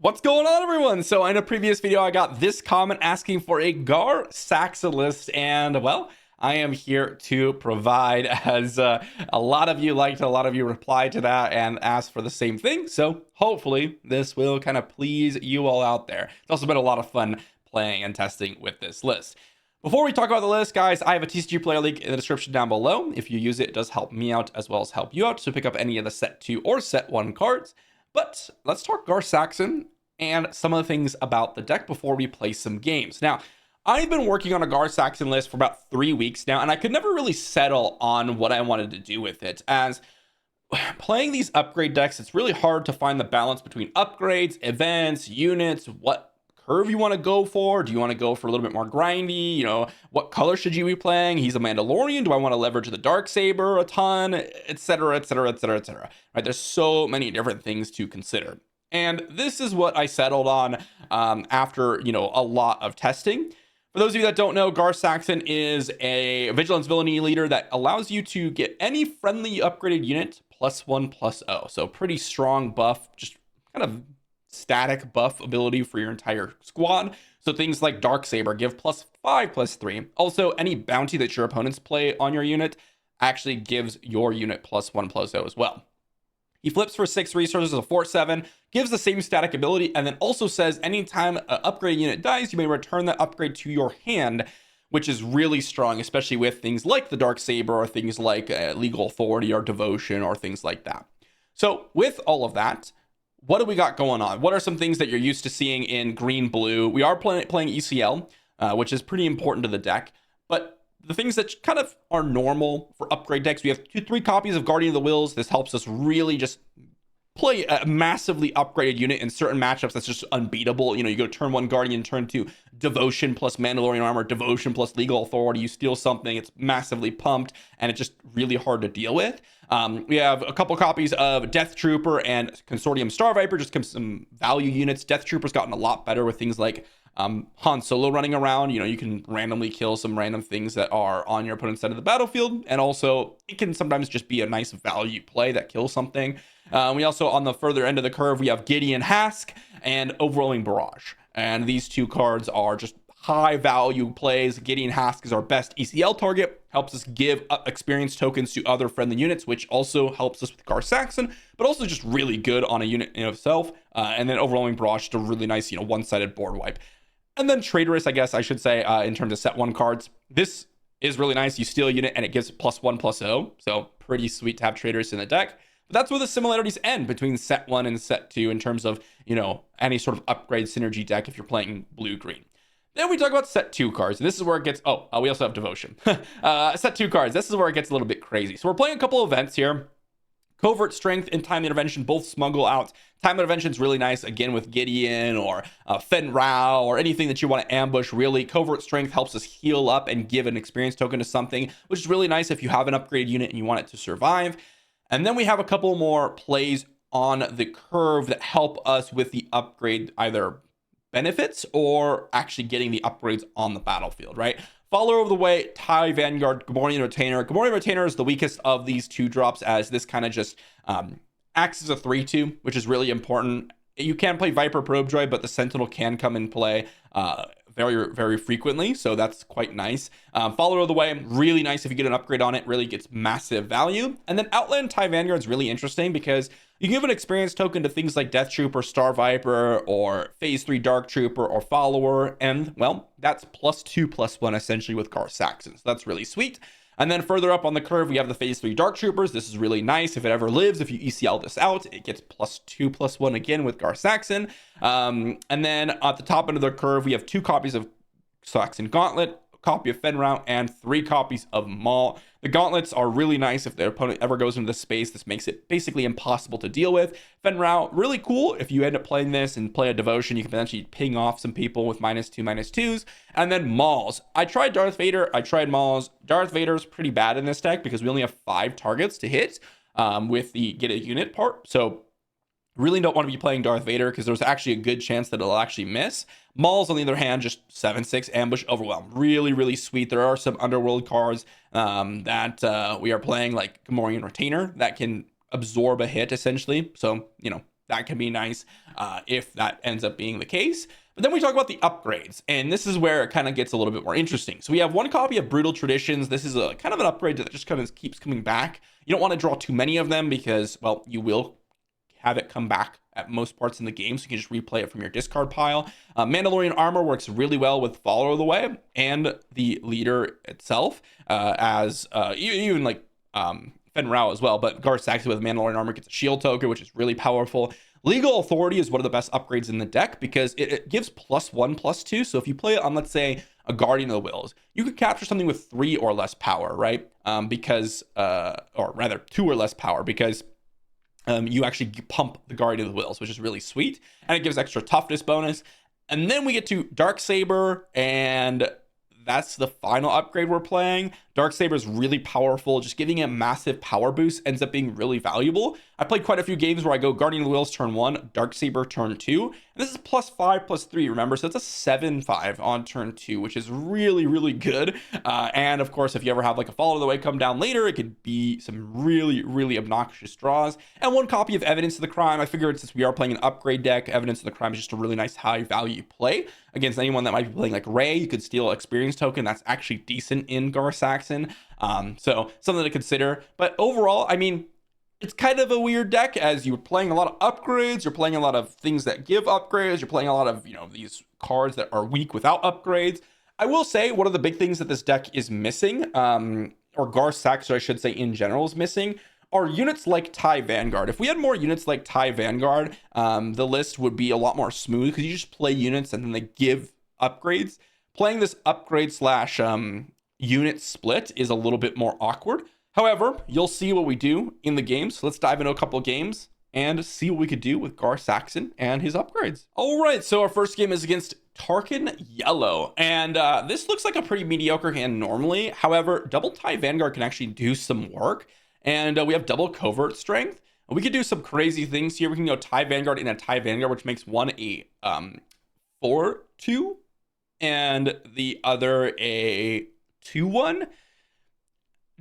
What's going on, everyone? So in a previous video, I got this comment asking for a Gar Saxon list, and well, I am here to provide as a lot of you liked, a lot of you replied to that and asked for the same thing. So hopefully this will kind of please you all out there. It's also been a lot of fun playing and testing with this list. Before we talk about the list, guys, I have a TCG player link in the description down below. If you use it, it does help me out as well as help you out. So pick up any of the set 2 or set 1 cards. But let's talk Gar Saxon and some of the things about the deck before we play some games. Now, I've been working on a Gar Saxon list for about 3 weeks now, and I could never really settle on what I wanted to do with it. As playing these upgrade decks, it's really hard to find the balance between upgrades, events, units, what curve you want to go for. Do you want to go for a little bit more grindy? You know, what color should you be playing? He's a Mandalorian. Do I want to leverage the dark saber a ton, etc., etc., etc., etc.? Right? There's so many different things to consider. And this is what I settled on after, a lot of testing. For those of you that don't know, Gar Saxon is a Vigilance Villainy leader that allows you to get any friendly upgraded unit +1/+0. So pretty strong buff, just kind of static buff ability for your entire squad. So things like Darksaber give +5/+3. Also, any bounty that your opponents play on your unit actually gives your unit +1/+0 as well. He flips for 6 resources, a 4/7, gives the same static ability, and then also says anytime an upgrade unit dies, you may return that upgrade to your hand, which is really strong, especially with things like the Dark Saber or things like Legal Authority or Devotion or things like that. So with all of that, what do we got going on? What are some things that you're used to seeing in green-blue? We are playing ECL, which is pretty important to the deck, but the things that kind of are normal for upgrade decks, we have 3 copies of Guardian of the Wills. This helps us really just play a massively upgraded unit in certain matchups that's just unbeatable. You go turn 1 Guardian, turn 2 Devotion plus Mandalorian Armor, Devotion plus Legal Authority. You steal something, it's massively pumped, and it's just really hard to deal with. We have a couple copies of Death Trooper and Consortium Star Viper, just some value units. Death Trooper's gotten a lot better with things like Han Solo running around. You can randomly kill some random things that are on your opponent's side of the battlefield, and also it can sometimes just be a nice value play that kills something. We also, on the further end of the curve, we have Gideon Hask and Overwhelming Barrage, and these 2 cards are just high value plays. Gideon Hask is our best ECL target, helps us give experience tokens to other friendly units, which also helps us with Gar Saxon, but also just really good on a unit in itself. And then Overwhelming Barrage, just a really nice, one-sided board wipe. And then Traitorous, I guess I should say, in terms of set 1 cards. This is really nice. You steal a unit and it gives +1/+0. So pretty sweet to have Traitorous in the deck. But that's where the similarities end between set 1 and set 2 in terms of, any sort of upgrade synergy deck if you're playing blue-green. Then we talk about set 2 cards. And this is where it gets, we also have Devotion. Set 2 cards. This is where it gets a little bit crazy. So we're playing a couple events here. Covert Strength and Time Intervention both smuggle out. Time Intervention is really nice, again, with Gideon or Fen Rao or anything that you want to ambush, really. Covert Strength helps us heal up and give an experience token to something, which is really nice if you have an upgrade unit and you want it to survive. And then we have a couple more plays on the curve that help us with the upgrade, either benefits or actually getting the upgrades on the battlefield, right? Follower of the Way, TIE Vanguard, Gamorrean Retainer. Gamorrean Retainer is the weakest of these 2 drops, as this kind of just acts as a 3/2, which is really important. You can play Viper Probe Droid, but the Sentinel can come in play very, very frequently, so that's quite nice. Follower of the Way, really nice if you get an upgrade on it, really gets massive value. And then Outland TIE Vanguard is really interesting because you can give an experience token to things like Death Trooper, Star Viper, or Phase 3 Dark Trooper, or Follower, and, well, that's +2/+1 essentially with Gar Saxon, so that's really sweet. And then further up on the curve, we have the Phase 3 Dark Troopers. This is really nice. If it ever lives, if you ECL this out, it gets +2/+1 again with Gar Saxon. And then at the top end of the curve, we have 2 copies of Saxon Gauntlet, a copy of Fen Rao, and 3 copies of Maul. The gauntlets are really nice if their opponent ever goes into this space. This makes it basically impossible to deal with. Fen Rao, really cool. If you end up playing this and play a Devotion, you can potentially ping off some people with -2/-2s. And then Mauls. I tried Darth Vader. I tried Mauls. Darth Vader's pretty bad in this deck because we only have 5 targets to hit with the get a unit part. So really don't want to be playing Darth Vader because there's actually a good chance that it'll actually miss. Mauls, on the other hand, just 7/6 ambush overwhelm. Really, really sweet. There are some underworld cards that we are playing, like Gamorrean Retainer, that can absorb a hit essentially. So, that can be nice if that ends up being the case. But then we talk about the upgrades, and this is where it kind of gets a little bit more interesting. So we have one copy of Brutal Traditions. This is a kind of an upgrade that just kind of keeps coming back. You don't want to draw too many of them because, well, you will have it come back at most parts in the game, so you can just replay it from your discard pile. Mandalorian Armor works really well with Follow the Way and the leader itself, as even like Fen Rao as well, but Gar Saxon with Mandalorian Armor gets a shield token, which is really powerful. Legal Authority is one of the best upgrades in the deck because it gives +1/+2. So if you play it on, let's say, a Guardian of the Wills, you could capture something with 3 or less power, right? Or rather 2 or less power, because you actually pump the Guardian of the Wills, which is really sweet. And it gives extra toughness bonus. And then we get to Darksaber, and that's the final upgrade we're playing. Darksaber is really powerful. Just giving it a massive power boost ends up being really valuable. I played quite a few games where I go Guardian of the Wills turn 1, Darksaber turn 2. And this is +5/+3, remember? So it's a 7/5 on turn 2, which is really, really good. And of course, if you ever have like a Follow the Way come down later, it could be some really, really obnoxious draws. And one copy of Evidence of the Crime. I figured since we are playing an upgrade deck, Evidence of the Crime is just a really nice high value play against anyone that might be playing like Ray. You could steal an experience token. That's actually decent in Gar Saxon. So something to consider. But overall, I mean, it's kind of a weird deck as you're playing a lot of upgrades. You're playing a lot of things that give upgrades. You're playing a lot of, these cards that are weak without upgrades. I will say one of the big things that this deck is missing, or Gar Saxon, I should say, in general is missing, are units like TIE Vanguard. If we had more units like TIE Vanguard, the list would be a lot more smooth because you just play units and then they give upgrades. Playing this upgrade slash unit split is a little bit more awkward. However, you'll see what we do in the game. So let's dive into a couple of games and see what we could do with Gar Saxon and his upgrades. All right, so our first game is against Tarkin Yellow. And this looks like a pretty mediocre hand normally. However, double TIE Vanguard can actually do some work. And we have double Covert Strength. We could do some crazy things here. We can go TIE Vanguard in a TIE Vanguard, which makes one a 4/2 and the other a 2/1.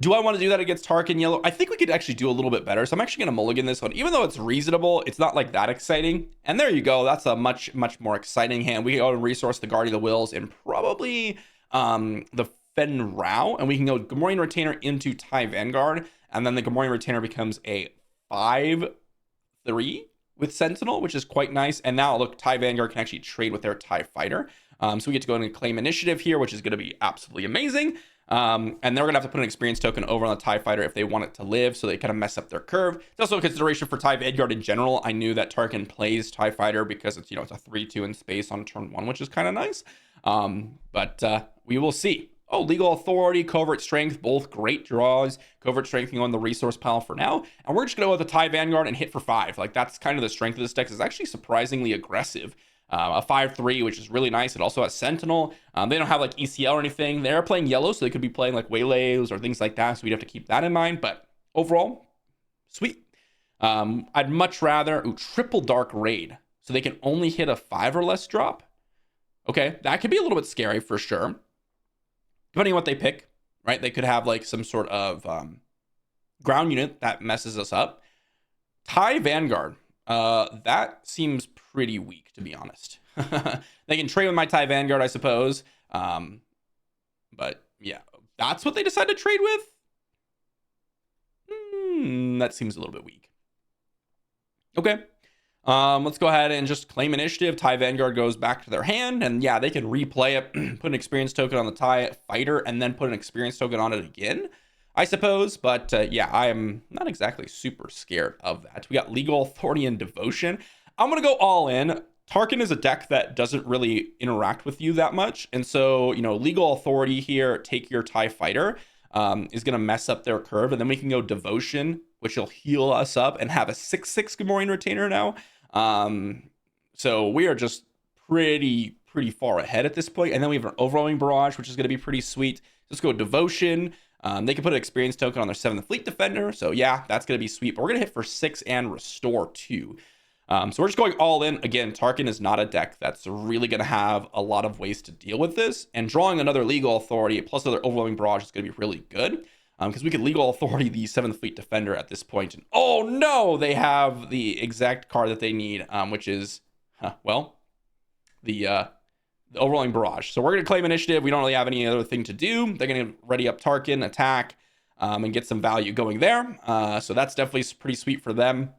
Do I want to do that against Tarkin Yellow? I think we could actually do a little bit better. So I'm actually going to mulligan this one. Even though it's reasonable, it's not like that exciting. And there you go. That's a much, much more exciting hand. We can go and resource the Guardian of the Wills and probably the Fen Rao. And we can go Gamorrean Retainer into TIE Vanguard. And then the Gamorrean Retainer becomes a 5/3 with Sentinel, which is quite nice. And now look, TIE Vanguard can actually trade with their TIE Fighter. So we get to go in and claim initiative here, which is going to be absolutely amazing. And they're going to have to put an experience token over on the TIE Fighter if they want it to live, so they kind of mess up their curve. It's also a consideration for TIE Vanguard in general. I knew that Tarkin plays TIE Fighter because it's, it's a 3/2 in space on turn 1, which is kind of nice. But we will see. Oh, Legal Authority, Covert Strength, both great draws. Covert Strength can go in the resource pile for now. And we're just going to go with the TIE Vanguard and hit for 5. Like, that's kind of the strength of this deck. It's actually surprisingly aggressive. A 5/3, which is really nice. It also has Sentinel. They don't have like ECL or anything. They're playing yellow, so they could be playing like Waylays or things like that. So we'd have to keep that in mind. But overall, sweet. I'd much rather triple Dark Raid, so they can only hit a 5 or less drop. Okay, that could be a little bit scary for sure. Depending on what they pick, right? They could have like some sort of ground unit that messes us up. TIE Vanguard. That seems pretty weak, to be honest. They can trade with my TIE Vanguard, I suppose. But yeah, that's what they decide to trade with. That seems a little bit weak. Okay. Let's go ahead and just claim initiative. TIE Vanguard goes back to their hand, and yeah, they can replay it, put an experience token on the TIE Fighter, and then put an experience token on it again, I suppose. But yeah, I am not exactly super scared of that. We got Legal Authority and Devotion. I'm going to go all in. Tarkin is a deck that doesn't really interact with you that much. And so, Legal Authority here, take your TIE Fighter, is going to mess up their curve. And then we can go Devotion, which will heal us up and have a 6/6 Gamorrean Retainer now. So we are just pretty far ahead at this point. And then we have an Overwhelming Barrage, which is going to be pretty sweet. Let's go Devotion. They can put an experience token on their 7th Fleet Defender. So yeah, that's going to be sweet. But we're going to hit for 6 and restore 2. So we're just going all in. Again, Tarkin is not a deck that's really going to have a lot of ways to deal with this. And drawing another Legal Authority plus another Overwhelming Barrage is going to be really good. because we could legal authority the 7th Fleet Defender at this point. And oh no, they have the exact card that they need, which is, well, the Overwhelming Barrage. So we're going to claim initiative. We don't really have any other thing to do. They're going to ready up Tarkin, attack, and get some value going there. So that's definitely pretty sweet for them.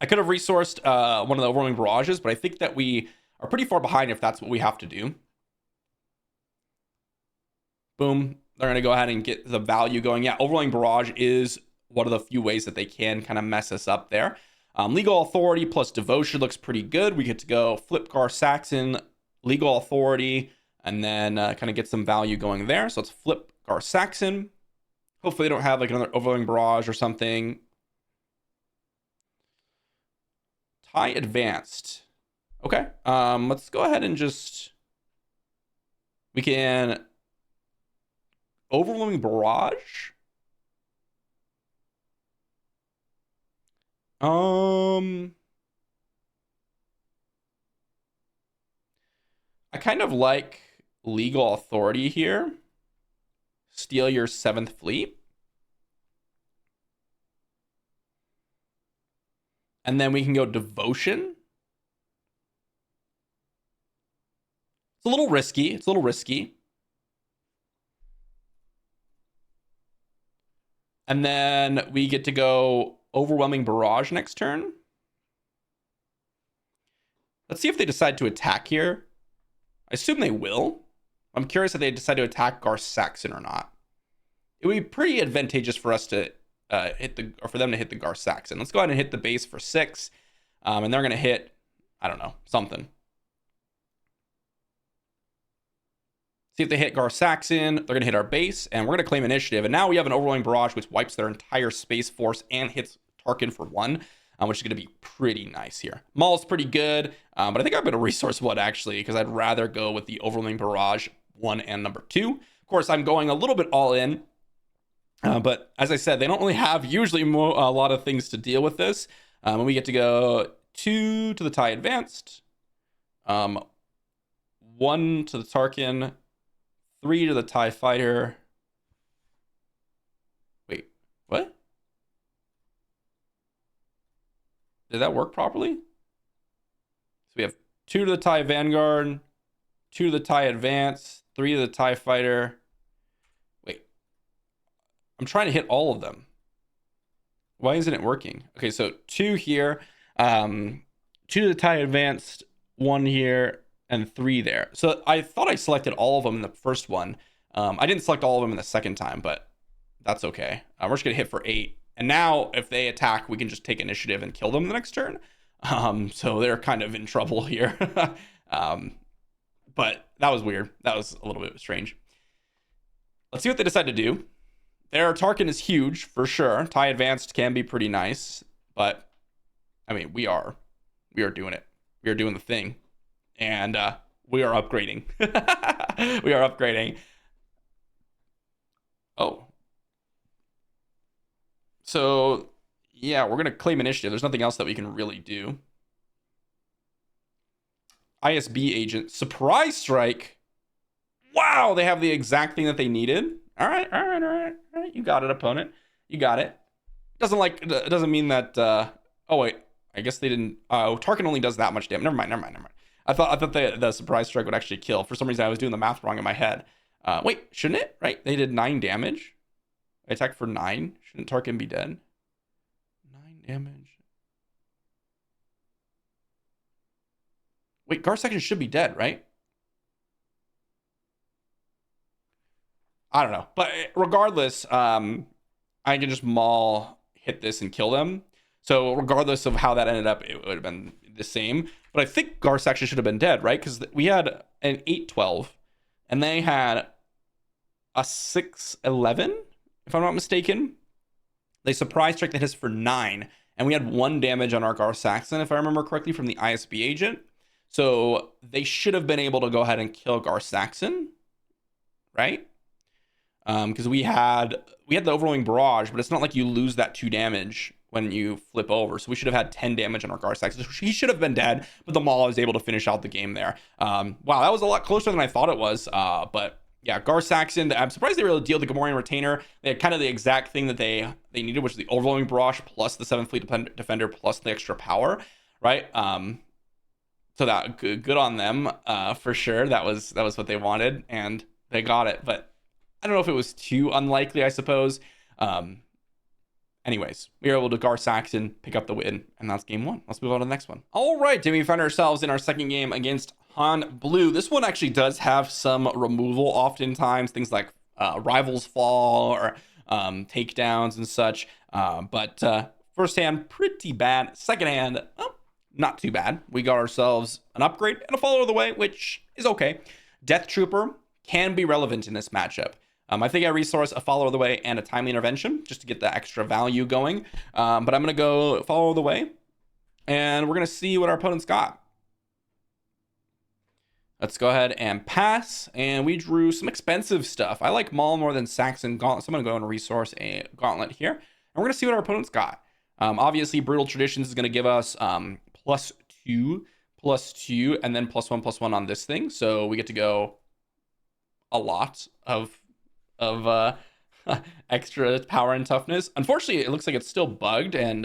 I could have resourced one of the Overwhelming Barrages, but I think that we are pretty far behind if that's what we have to do. Boom. They're going to go ahead and get the value going. Yeah, Overwhelming Barrage is one of the few ways that they can kind of mess us up there. Legal Authority plus Devotion looks pretty good. We get to go flip Gar Saxon, Legal Authority, and then kind of get some value going there. So let's flip Gar Saxon. Hopefully they don't have like another Overwhelming Barrage or something. TIE Advanced. Okay. Let's go ahead and just... We can... Overwhelming Barrage? I kind of like Legal Authority here. Steal your 7th Fleet. And then we can go Devotion. It's a little risky. It's a little risky. And then we get to go Overwhelming Barrage next turn. Let's see if they decide to attack here. I assume they will. I'm curious if they decide to attack Gar Saxon or not. It would be pretty advantageous for us to for them to hit the Gar Saxon. Let's go ahead and hit the base for 6. And they're going to hit, I don't know, something. See if they hit Gar Saxon. They're going to hit our base, and we're going to claim initiative. And now we have an Overwhelming Barrage, which wipes their entire Space Force and hits Tarkin for 1, which is going to be pretty nice here. Maul's pretty good, but I think I'm going to resource one, actually, because I'd rather go with the Overwhelming Barrage 1 and number 2. Of course, I'm going a little bit all in, but as I said, they don't really have usually a lot of things to deal with this. And we get to go 2 to the TIE Advanced, 1 to the Tarkin, 3 to the TIE Fighter. Wait, what? Did that work properly? So we have 2 to the TIE Vanguard, 2 to the TIE Advance, 3 to the TIE Fighter. Wait, I'm trying to hit all of them. Why isn't it working? Okay, so 2 here, 2 to the TIE Advanced, 1 here, and 3 there. So I thought I selected all of them in the first one. I didn't select all of them in the second time, but that's okay. We're just gonna hit for 8. And now if they attack, we can just take initiative and kill them the next turn. So they're kind of in trouble here. But that was weird. That was a little bit strange. Let's see what they decide to do. Their Tarkin is huge for sure. TIE Advanced can be pretty nice, but I mean, we are doing it. We are doing the thing. And we are upgrading. We are upgrading. Oh. So, yeah, we're going to claim initiative. There's nothing else that we can really do. ISB agent. Surprise strike. Wow, they have the exact thing that they needed. All right. You got it, opponent. You got it. It doesn't mean that... oh, wait. I guess they didn't... Tarkin only does that much damage. Never mind. I thought the surprise strike would actually kill. For some reason, I was doing the math wrong in my head. Wait, shouldn't it? Right? They did 9 damage. I attacked for 9. Shouldn't Tarkin be dead? 9 damage. Wait, Gar Saxon should be dead, right? I don't know. But regardless, I can just Maul, hit this, and kill them. So regardless of how that ended up, it would have been the same. But I think Gar Saxon should have been dead, right? Because we had an 8-12, and they had a 6-11, if I'm not mistaken. They surprise strike that hits for 9, and we had 1 damage on our Gar Saxon, if I remember correctly, from the ISB agent. So they should have been able to go ahead and kill Gar Saxon, right? Because we had the Overwhelming Barrage, but it's not like you lose that 2 damage when you flip over. So we should have had 10 damage on our Gar Saxon. He should have been dead, but the Maul was able to finish out the game there. Wow, that was a lot closer than I thought it was. But yeah, Gar Saxon. I'm surprised they were able to deal the Gamorrean Retainer. They had kind of the exact thing that they needed, which is the Overwhelming Barrage plus the 7th Fleet Defender plus the extra power, right? So that good on them, for sure. That was what they wanted, and they got it. But I don't know if it was too unlikely, I suppose. Anyways, we were able to Gar Saxon pick up the win, and that's game one. Let's move on to the next one. All right, then we find ourselves in our second game against Han Blue. This one actually does have some removal oftentimes, things like Rivals Fall or takedowns and such. But first hand, pretty bad. Second hand, not too bad. We got ourselves an upgrade and a follower of the way, which is okay. Death Trooper can be relevant in this matchup. I think I resource a follow of the way and a timely intervention just to get the extra value going. But I'm going to go follow the way, and we're going to see what our opponent's got. Let's go ahead and pass, and we drew some expensive stuff. I like Maul more than Saxon Gauntlet, so I'm going to go and resource a Gauntlet here, and we're going to see what our opponent's got. Obviously, Brutal Traditions is going to give us +2, and then +1/+1 on this thing, so we get to go a lot of extra power and toughness. Unfortunately, it looks like it's still bugged, and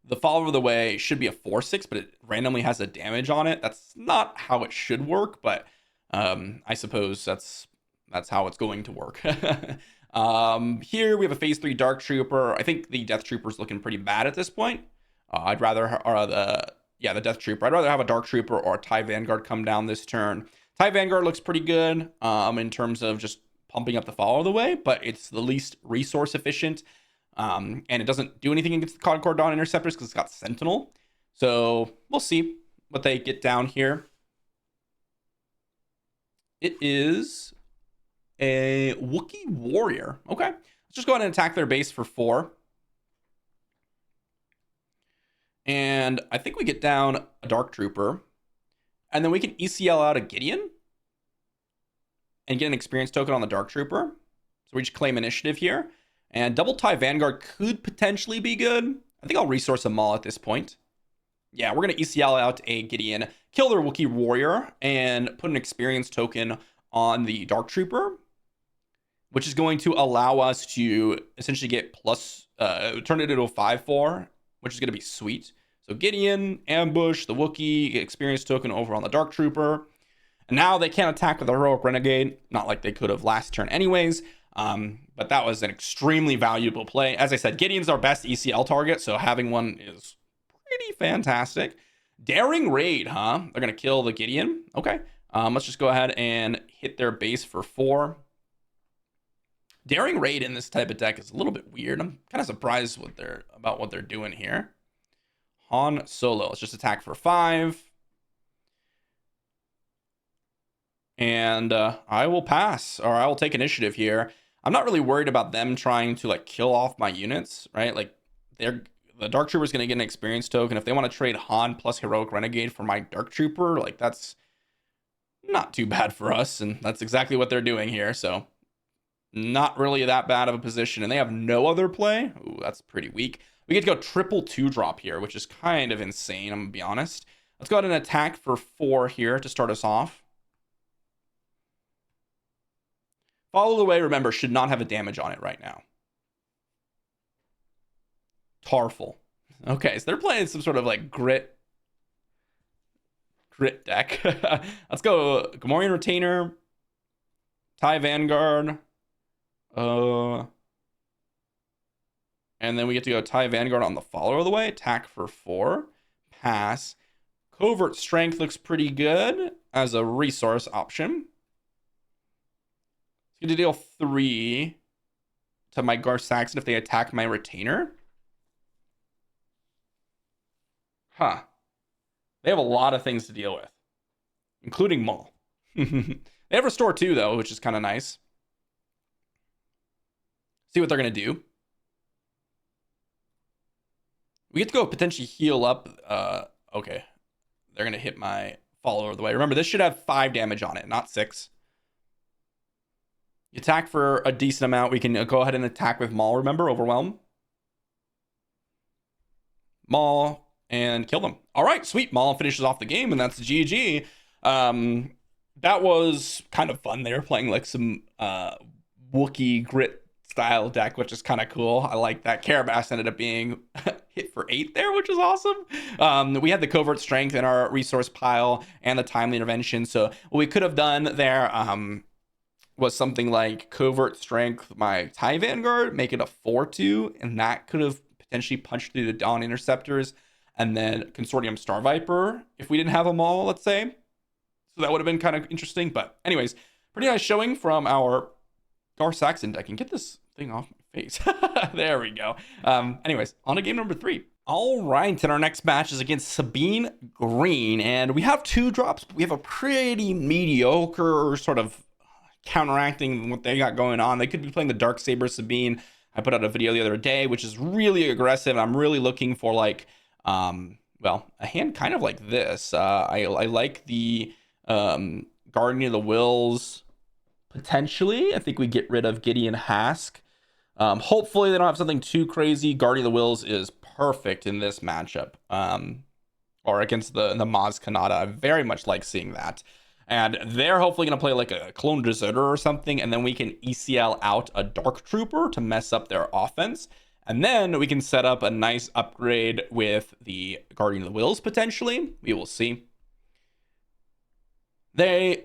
the follower of the way should be a 4/6, but it randomly has a damage on it. That's not how it should work, but I suppose that's how it's going to work. Here we have a phase 3 Dark Trooper. I think the Death Trooper's looking pretty bad at this point. I'd rather the Death Trooper. I'd rather have a Dark Trooper or a TIE Vanguard come down this turn. TIE Vanguard looks pretty good in terms of just pumping up the follow of the way, but it's the least resource efficient. And it doesn't do anything against the Concord Dawn Interceptors because it's got Sentinel. So we'll see what they get down here. It is a Wookiee Warrior. Okay, let's just go ahead and attack their base for 4. And I think we get down a Dark Trooper. And then we can ECL out a Gideon and get an experience token on the Dark Trooper. So we just claim initiative here. And double TIE Vanguard could potentially be good. I think I'll resource a Maul at this point. Yeah, we're going to ECL out a Gideon, kill their Wookiee Warrior, and put an experience token on the Dark Trooper, which is going to allow us to essentially get turn it into a 5/4, which is going to be sweet. So Gideon, ambush, the Wookiee, experience token over on the Dark Trooper. And now they can't attack with the Heroic Renegade, not like they could have last turn anyways. But that was an extremely valuable play. As I said, Gideon's our best ECL target, so having one is pretty fantastic. Daring Raid, huh? They're going to kill the Gideon. Okay. Let's just go ahead and hit their base for 4. Daring Raid in this type of deck is a little bit weird. I'm kind of surprised about what they're doing here. Han Solo. Let's just attack for 5. And I will pass, or I will take initiative here. I'm not really worried about them trying to like kill off my units, right? Like the Dark Trooper is going to get an experience token. If they want to trade Han plus Heroic Renegade for my Dark Trooper, like that's not too bad for us. And that's exactly what they're doing here. So not really that bad of a position. And they have no other play. Ooh, that's pretty weak. We get to go triple 2-drop here, which is kind of insane, I'm going to be honest. Let's go ahead and attack for 4 here to start us off. Follow the way, remember, should not have a damage on it right now. Tarful. Okay, so they're playing some sort of like grit deck. Let's go Gamorrean Retainer, TIE Vanguard, and then we get to go TIE Vanguard on the follower of the way. Attack for 4. Pass. Covert Strength looks pretty good as a resource option. It's going to deal 3 to my Gar Saxon if they attack my Retainer. Huh. They have a lot of things to deal with, including Maul. They have Restore 2, though, which is kind of nice. See what they're going to do. We get to go potentially heal up. Okay. They're going to hit my follower of the way. Remember, this should have 5 damage on it, not 6. You attack for a decent amount. We can go ahead and attack with Maul, remember? Overwhelm. Maul and kill them. All right, sweet. Maul finishes off the game, and that's GG. that was kind of fun. They were playing like some Wookiee grit style deck, which is kind of cool. I like that. Carabas ended up being hit for 8 there, which is awesome. We had the covert strength in our resource pile and the timely intervention. So what we could have done there was something like covert strength my TIE Vanguard, make it a 4-2, and that could have potentially punched through the Dawn Interceptors, and then Consortium Star Viper if we didn't have them all, let's say. So that would have been kind of interesting. But anyways, pretty nice showing from our Gar Saxon deck. And get this thing off my face. There we go. Anyways, on to game number 3. All right, and our next match is against Sabine Green, and we have 2 drops. We have a pretty mediocre sort of counteracting what they got going on. They could be playing the Darksaber Sabine. I put out a video the other day, which is really aggressive. I'm really looking for like, well, a hand kind of like this. I like the Guardian of the Wills. Potentially, I think we get rid of Gideon Hask. Hopefully they don't have something too crazy. Guardian of the Wills is perfect in this matchup. Or against the Maz Kanata. I very much like seeing that. And they're hopefully going to play like a Clone Deserter or something, and then we can ECL out a Dark Trooper to mess up their offense. And then we can set up a nice upgrade with the Guardian of the Wills, potentially. We will see. They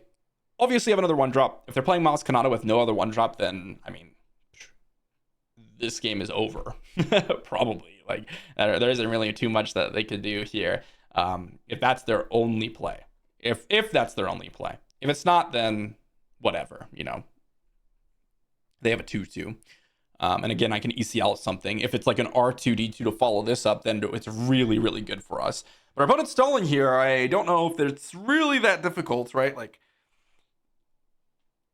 obviously have another 1-drop. If they're playing Maz Kanata with no other 1-drop, then, I mean, this game is over. Probably. Like, there isn't really too much that they could do here. If that's their only play. If that's their only play. If it's not, then whatever, you know. They have a 2-2. And again, I can ECL something. If it's like an R2-D2 to follow this up, then it's really, really good for us. But our opponent's stalling here. I don't know if it's really that difficult, right? Like,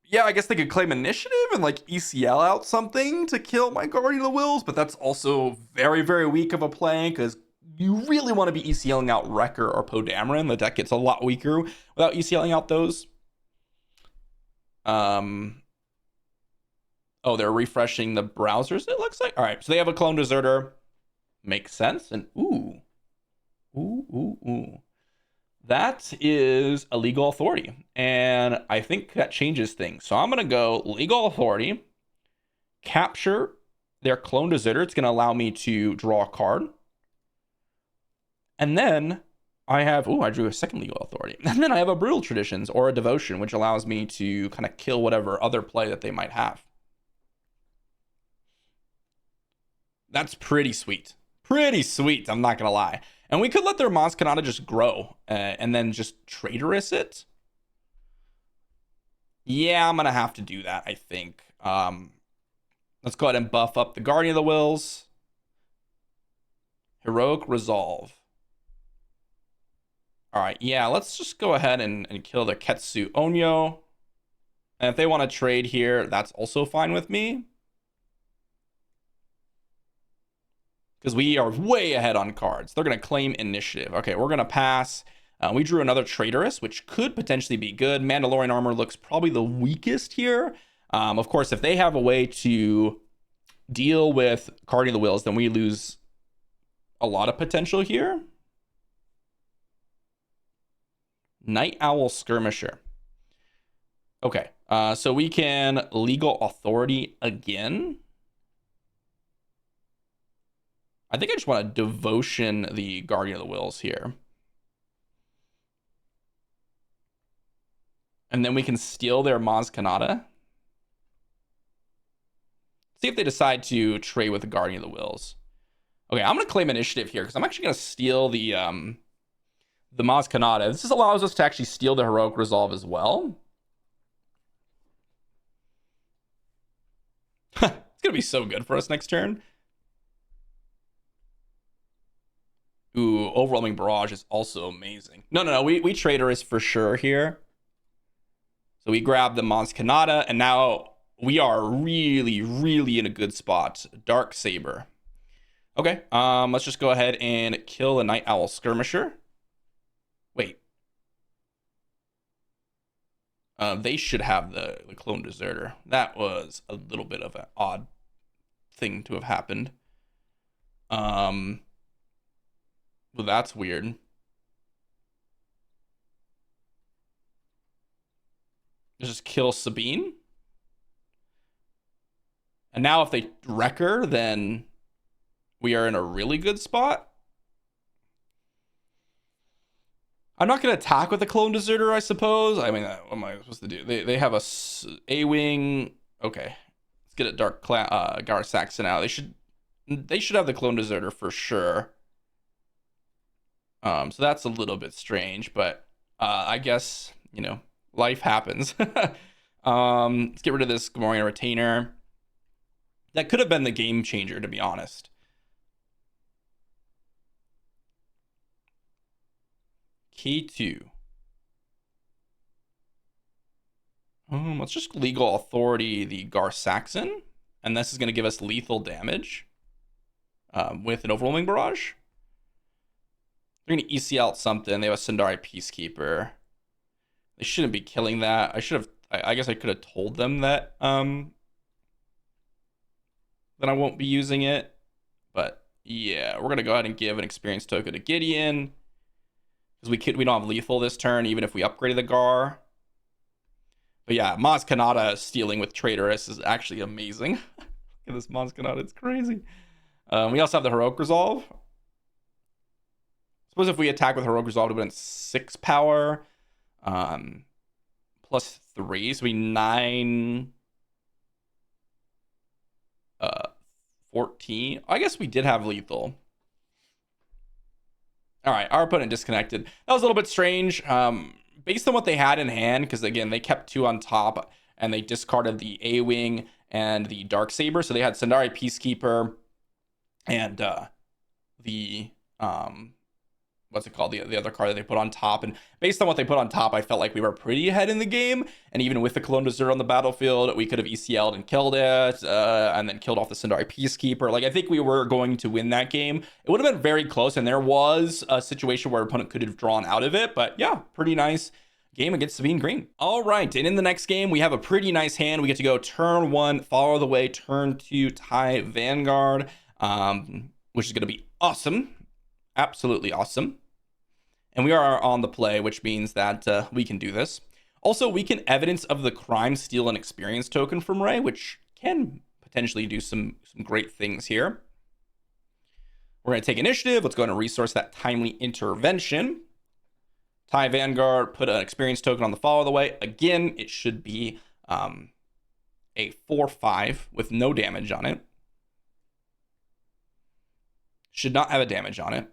yeah, I guess they could claim initiative and like ECL out something to kill my Guardian of the Wills, but that's also very, very weak of a play because you really want to be ECLing out Wrecker or Poe Dameron. The deck gets a lot weaker without ECLing out those. Oh, they're refreshing the browsers, it looks like. All right, so they have a Clone Deserter. Makes sense. And ooh. That is a legal authority. And I think that changes things. So I'm going to go legal authority, capture their Clone Deserter. It's going to allow me to draw a card. And then I have, I drew a second legal authority. And then I have a Brutal Traditions or a Devotion, which allows me to kind of kill whatever other play that they might have. That's pretty sweet. Pretty sweet, I'm not going to lie. And we could let their Maz Kanata just grow and then just traitorous it. Yeah, I'm going to have to do that, I think. Let's go ahead and buff up the Guardian of the Wills. Heroic Resolve. All right, yeah, let's just go ahead and kill the Ketsu Onyo. And if they want to trade here, that's also fine with me. Because we are way ahead on cards. They're going to claim initiative. Okay, we're going to pass. We drew another Traitorous, which could potentially be good. Mandalorian Armor looks probably the weakest here. Of course, if they have a way to deal with Guardian of the Wills, then we lose a lot of potential here. Night Owl Skirmisher. Okay, so we can legal authority again. I think I just want to devotion the Guardian of the Wills here. And then we can steal their Maz Kanata. See if they decide to trade with the Guardian of the Wills. Okay, I'm going to claim initiative here because I'm actually going to steal the Maz Kanata. This just allows us to actually steal the Heroic Resolve as well. It's going to be so good for us next turn. Ooh, Overwhelming Barrage is also amazing. No. We Traitorous for sure here. So we grab the Maz Kanata, and now we are really, really in a good spot. Darksaber. Okay, let's just go ahead and kill the Night Owl Skirmisher. Wait. They should have the Clone Deserter. That was a little bit of an odd thing to have happened. Well, that's weird. Just kill Sabine. And now if they wreck her, then we are in a really good spot. I'm not going to attack with a clone deserter, I suppose. I mean, what am I supposed to do? They have a A-wing. Okay. Let's get a Gar Saxon out. They should have the clone deserter for sure. So that's a little bit strange, but I guess, you know, life happens. Let's get rid of this Gamorrean retainer. That could have been the game changer, to be honest. Key 2. Let's just legal authority the Gar Saxon, and this is going to give us lethal damage with an overwhelming barrage. They're going to EC out something. They have a Sundari Peacekeeper. They shouldn't be killing that. I guess I could have told them that I won't be using it. But yeah, we're going to go ahead and give an experience token to Gideon. Because we don't have lethal this turn, even if we upgraded the Gar. But yeah, Maz Kanata stealing with Traitorous is actually amazing. Look at this Maz Kanata, it's crazy. We also have the Heroic Resolve. Suppose if we attack with Heroic Resolve, it would have been 6 power. Plus 3, so we 9... 14. I guess we did have lethal. All right, our opponent disconnected. That was a little bit strange. Based on what they had in hand, because again, they kept 2 on top, and they discarded the A-Wing and the Darksaber. So they had Sundari Peacekeeper and the what's it called? The other card that they put on top. And based on what they put on top, I felt like we were pretty ahead in the game. And even with the Clone Desert on the battlefield, we could have ECL'd and killed it, and then killed off the Sundari Peacekeeper. Like, I think we were going to win that game. It would have been very close, and there was a situation where our opponent could have drawn out of it. But yeah, pretty nice game against Sabine Green. All right, and in the next game, we have a pretty nice hand. We get to go turn 1, follow the way, turn 2, TIE Vanguard, which is going to be awesome. Absolutely awesome. And we are on the play, which means that we can do this. Also, we can evidence of the crime, steal an experience token from Rey, which can potentially do some great things here. We're going to take initiative. Let's go ahead and resource that timely intervention. TIE Vanguard, put an experience token on the follow the way. Again, it should be a 4/5 with no damage on it. Should not have a damage on it.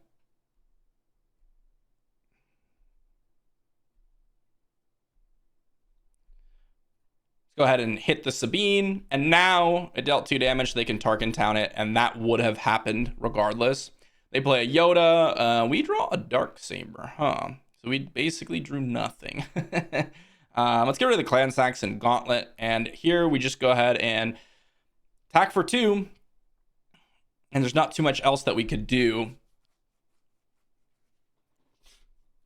Go ahead and hit the Sabine, and now it dealt 2 damage, so they can Tarkin Town it, and that would have happened regardless. They play a Yoda. We draw a Darksaber, huh? So we basically drew nothing. Let's get rid of the Clan Saxon Gauntlet, and here we just go ahead and attack for 2, and there's not too much else that we could do.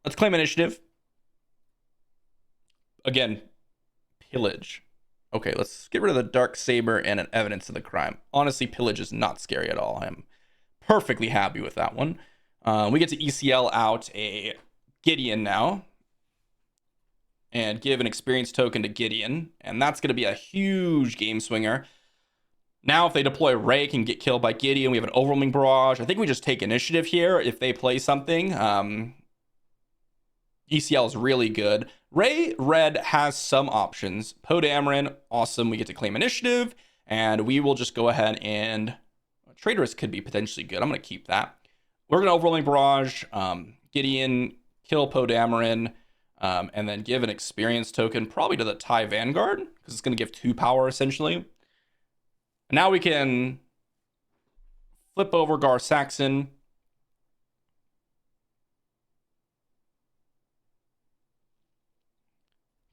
Let's claim initiative. Again, pillage. Okay, let's get rid of the Darksaber and an evidence of the crime. Honestly, pillage is not scary at all. I'm perfectly happy with that one. We get to ECL out a Gideon now and give an experience token to Gideon, and that's going to be a huge game swinger. Now, if they deploy Rey, can get killed by Gideon. We have an overwhelming barrage. I think we just take initiative here if they play something. ECL is really good. Rey Red has some options. Poe Dameron, awesome. We get to claim initiative, and we will just go ahead and Traitorous could be potentially good. I'm going to keep that. We're going to overwhelming barrage, Gideon, kill Poe Dameron, and then give an experience token probably to the TIE Vanguard because it's going to give 2 power essentially. And now we can flip over Gar Saxon.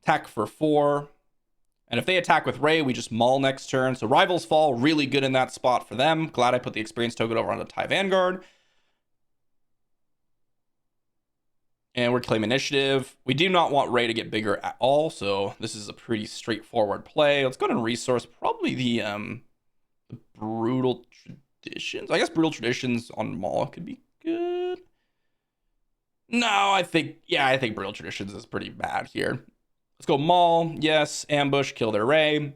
Attack for 4. And if they attack with Rey, we just maul next turn. So Rivals Fall, really good in that spot for them. Glad I put the experience token over on the TIE Vanguard. And we're claiming initiative. We do not want Rey to get bigger at all, so this is a pretty straightforward play. Let's go ahead and resource probably the Brutal Traditions. I guess Brutal Traditions on Maul could be good. No, I think Brutal Traditions is pretty bad here. Let's go Maul. Yes. Ambush. Kill their Ray.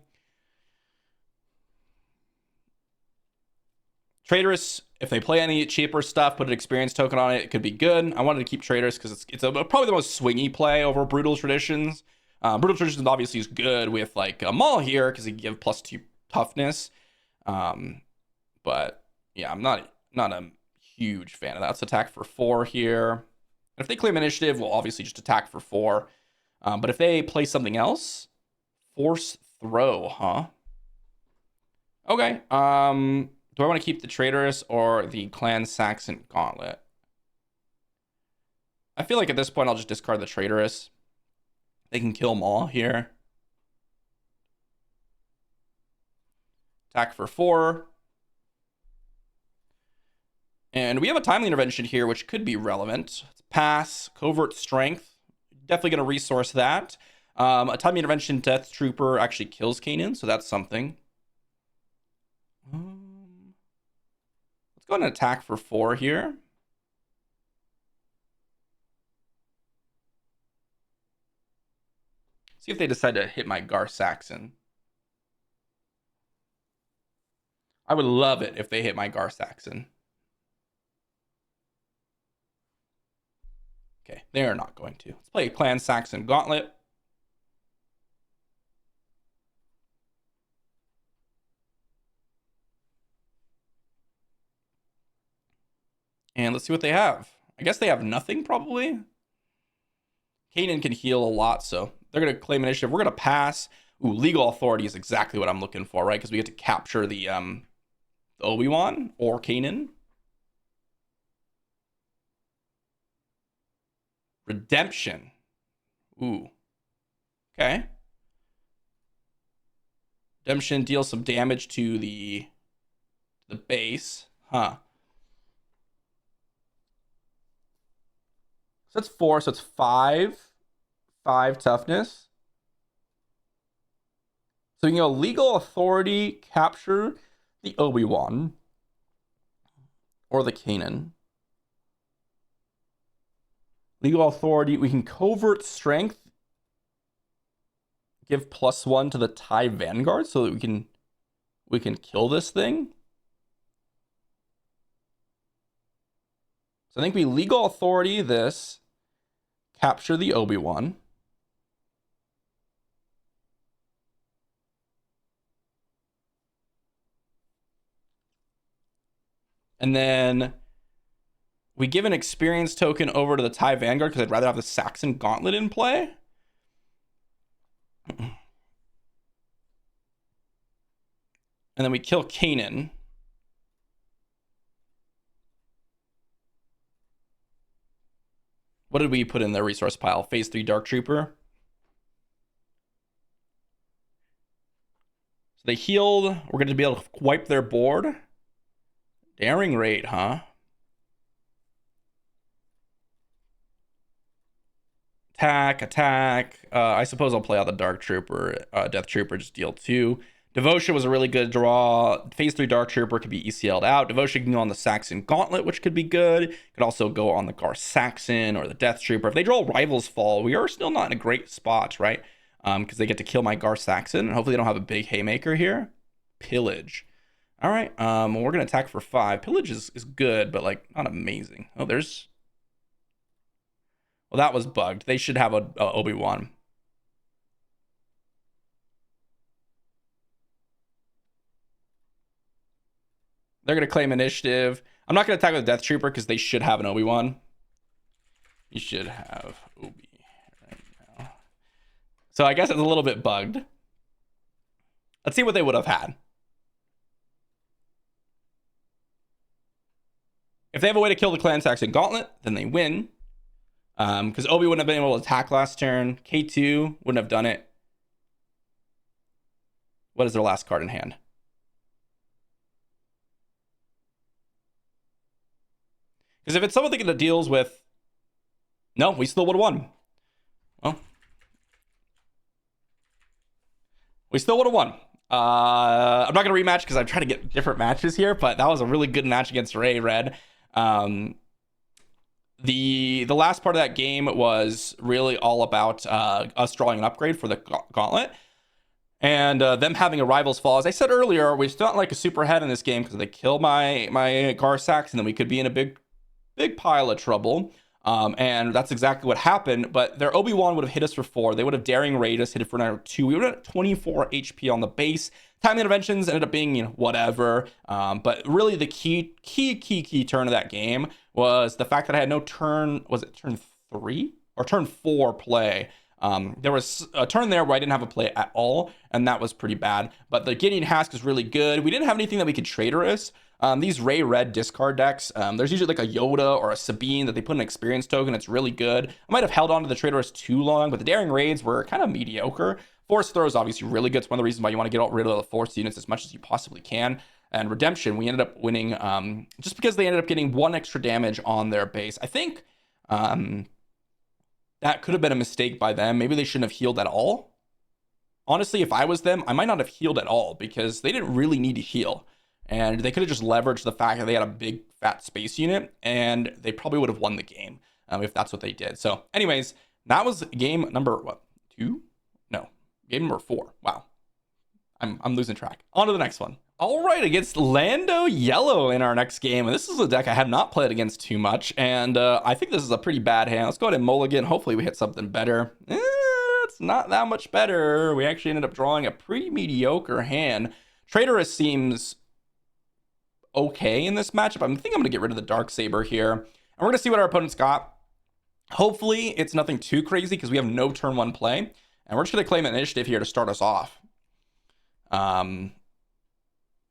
Traitorous, if they play any cheaper stuff, put an experience token on it, it could be good. I wanted to keep Traitorous because it's probably the most swingy play over Brutal Traditions. Brutal Traditions obviously is good with like a Maul here because he give +2 toughness. But yeah, I'm not a huge fan of that. Let's attack for 4 here. And if they claim initiative, we'll obviously just attack for 4. But if they play something else, force throw, huh? Okay. Do I want to keep the Traitorous or the Clan Saxon Gauntlet? I feel like at this point I'll just discard the Traitorous. They can kill them all here. Attack for 4. And we have a timely intervention here, which could be relevant. It's pass, covert strength. Definitely going to resource that. A timely intervention Death Trooper actually kills Kanan, so that's something. Let's go ahead and attack for 4 here. See if they decide to hit my Gar Saxon. I would love it if they hit my Gar Saxon. Okay, they are not going to. Let's play Clan Saxon Gauntlet. And let's see what they have. I guess they have nothing, probably. Kanan can heal a lot, so they're going to claim initiative. We're going to pass. Ooh, Legal Authority is exactly what I'm looking for, right? Because we get to capture the Obi-Wan or Kanan. Redemption. Ooh. Okay. Redemption deals some damage to the base. Huh. So that's 4, so it's 5 toughness. So you can go Legal Authority, capture the Obi-Wan or the Kanan. Legal Authority, we can covert strength, give +1 to the TIE Vanguard so that we can kill this thing. So I think we Legal Authority this, capture the Obi-Wan. And then we give an experience token over to the TIE Vanguard because I'd rather have the Saxon Gauntlet in play. And then we kill Kanan. What did we put in the resource pile? Phase 3 Dark Trooper. So they healed. We're going to be able to wipe their board. Daring rate, huh? Attack. I suppose I'll play out the Dark Trooper. Death Trooper, just deal 2. Devotion was a really good draw. Phase 3 Dark Trooper could be ECL'd out. Devotion can go on the Saxon Gauntlet, which could be good. Could also go on the Gar Saxon or the Death Trooper. If they draw Rival's Fall, we are still not in a great spot, right? Because they get to kill my Gar Saxon. And hopefully they don't have a big Haymaker here. Pillage. All right. We're going to attack for 5. Pillage is good, but like not amazing. Oh, there's... Well, that was bugged. They should have a Obi-Wan. They're going to claim initiative. I'm not going to attack with Death Trooper because they should have an Obi-Wan. You should have Obi right now. So I guess it's a little bit bugged. Let's see what they would have had. If they have a way to kill the Clan Saxon Gauntlet, then they win. Because Obi wouldn't have been able to attack last turn. K2 wouldn't have done it. What is their last card in hand? Because if it's someone that deals with... No, we still would have won. Well. We still would have won. I'm not going to rematch because I'm trying to get different matches here, but that was a really good match against Ray Red. The last part of that game was really all about us drawing an upgrade for the gauntlet. And them having a rival's fall. As I said earlier, we still not like a super head in this game because they kill my Gar Saxon, and then we could be in a big pile of trouble. And that's exactly what happened. But their Obi-Wan would have hit us for 4. They would have daring raid us, hit it for another 2. We would have 24 HP on the base. Timing interventions ended up being, whatever. But really the key turn of that game was the fact that I had no turn. Was it turn 3 or turn 4 play? There was a turn there where I didn't have a play at all, and that was pretty bad. But the Gideon Hask is really good. We didn't have anything that we could traitorous. These Ray Red discard decks, there's usually like a Yoda or a Sabine that they put an experience token. It's really good. I might have held on to the traitorous too long, but the Daring Raids were kind of mediocre. Force Throw is obviously really good. It's one of the reasons why you want to get rid of the Force units as much as you possibly can. And Redemption, we ended up winning just because they ended up getting 1 extra damage on their base. I think that could have been a mistake by them. Maybe they shouldn't have healed at all. Honestly, if I was them, I might not have healed at all because they didn't really need to heal. And they could have just leveraged the fact that they had a big fat space unit, and they probably would have won the game if that's what they did. So anyways, that was game number, 2? No, game number 4. Wow. I'm losing track. On to the next one. All right, against Lando Yellow in our next game. And this is a deck I have not played against too much. And I think this is a pretty bad hand. Let's go ahead and mulligan. Hopefully we hit something better. It's not that much better. We actually ended up drawing a pretty mediocre hand. Traitorous seems okay in this matchup. I think I'm going to get rid of the Darksaber here. And we're going to see what our opponent's got. Hopefully it's nothing too crazy because we have no turn 1 play. And we're just going to claim an initiative here to start us off.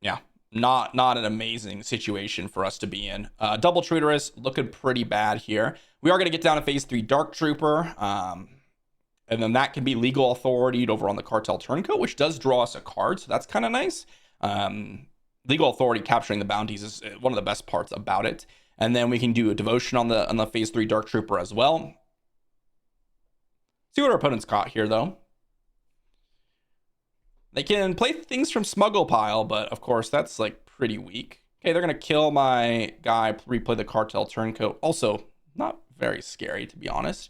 Yeah, not an amazing situation for us to be in. Double Traitorous looking pretty bad here. We are going to get down to phase 3 Dark Trooper. And then that can be legal authority over on the Cartel Turncoat, which does draw us a card. So that's kind of nice. Legal authority capturing the bounties is one of the best parts about it. And then we can do a devotion on the phase 3 Dark Trooper as well. See what our opponent's got here, though. They can play things from Smuggle Pile, but of course that's like pretty weak. Okay, they're gonna kill my guy, replay the Cartel Turncoat. Also, not very scary to be honest.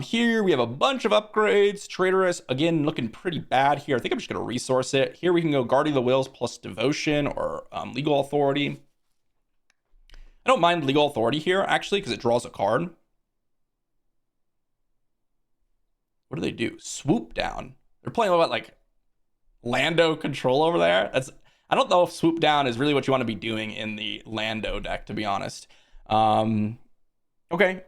Here we have a bunch of upgrades. Traitorous, again, looking pretty bad here. I think I'm just gonna resource it. Here we can go Guardian of the Wills plus Devotion or Legal Authority. I don't mind Legal Authority here, actually, because it draws a card. What do they do? Swoop down. They're playing what, like Lando control over there? I don't know if swoop down is really what you want to be doing in the Lando deck, to be honest. Okay,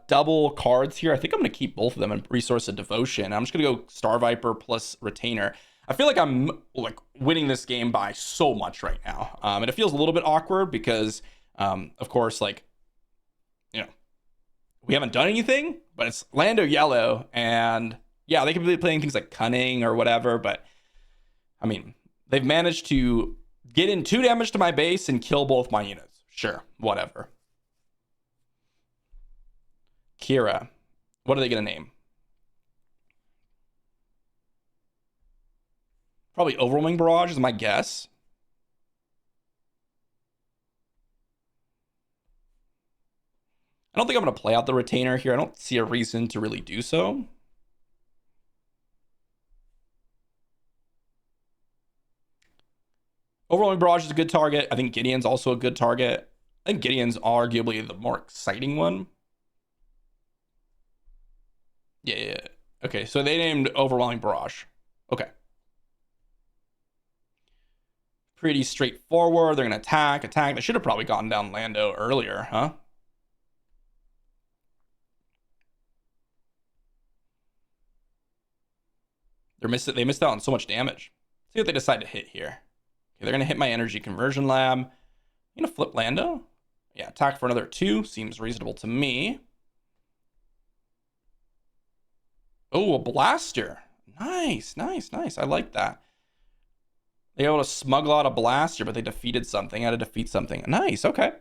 double cards here. I think I'm going to keep both of them and resource a Devotion. I'm just going to go Star Viper plus Retainer. I feel like I'm like winning this game by so much right now. And it feels a little bit awkward because, of course, like, we haven't done anything, but it's Lando Yellow. And yeah, they could be playing things like Cunning or whatever, but I mean, they've managed to get in 2 damage to my base and kill both my units. Sure, whatever. Kira. What are they going to name? Probably Overwhelming Barrage is my guess. I don't think I'm going to play out the Retainer here. I don't see a reason to really do so. Overwhelming Barrage is a good target. I think Gideon's also a good target. I think Gideon's arguably the more exciting one. Yeah. Okay, so they named Overwhelming Barrage. Okay. Pretty straightforward. They're going to attack. They should have probably gotten down Lando earlier, huh? They missed out on so much damage. See what they decide to hit here. Okay, they're going to hit my Energy Conversion Lab. I'm going to flip Lando. Yeah, attack for another 2. Seems reasonable to me. Oh, a Blaster. Nice. I like that. They were able to smuggle out a Blaster, but they defeated something. Had to defeat something. Nice, okay.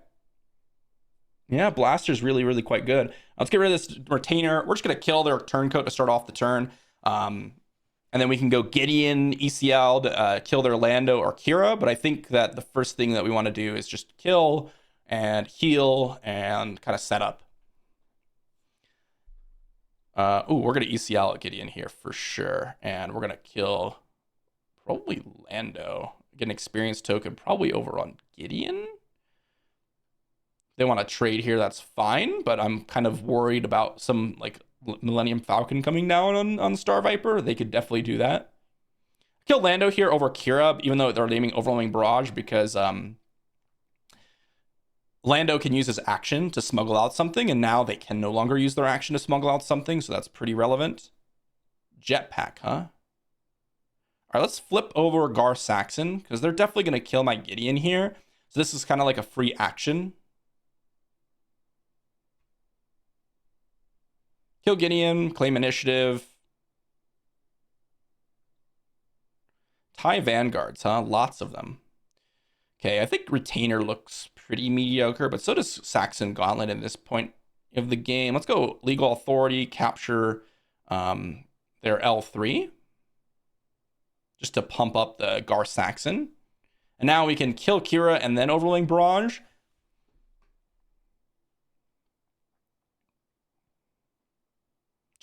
Yeah, Blaster's really, really quite good. Let's get rid of this Retainer. We're just going to kill their Turncoat to start off the turn. And then we can go Gideon, ECL to kill their Lando or Kira. But I think that the first thing that we want to do is just kill and heal and kind of set up. We're going to ECL Gideon here for sure. And we're going to kill probably Lando. Get an experience token probably over on Gideon. They want to trade here, that's fine. But I'm kind of worried about some like Millennium Falcon coming down on Star Viper. They could definitely do that. Kill Lando here over Kira, even though they're naming Overwhelming Barrage, because Lando can use his action to smuggle out something, and now they can no longer use their action to smuggle out something, so that's pretty relevant. Jetpack, huh? All right, let's flip over Gar Saxon, because they're definitely going to kill my Gideon here. So this is kind of like a free action. Kill Gideon, claim initiative. TIE Vanguards, huh? Lots of them. Okay, I think Retainer looks pretty mediocre, but so does Saxon Gauntlet at this point of the game. Let's go Legal Authority, capture their L3 just to pump up the Gar Saxon. And now we can kill Kira and then Overwhelming Barrage.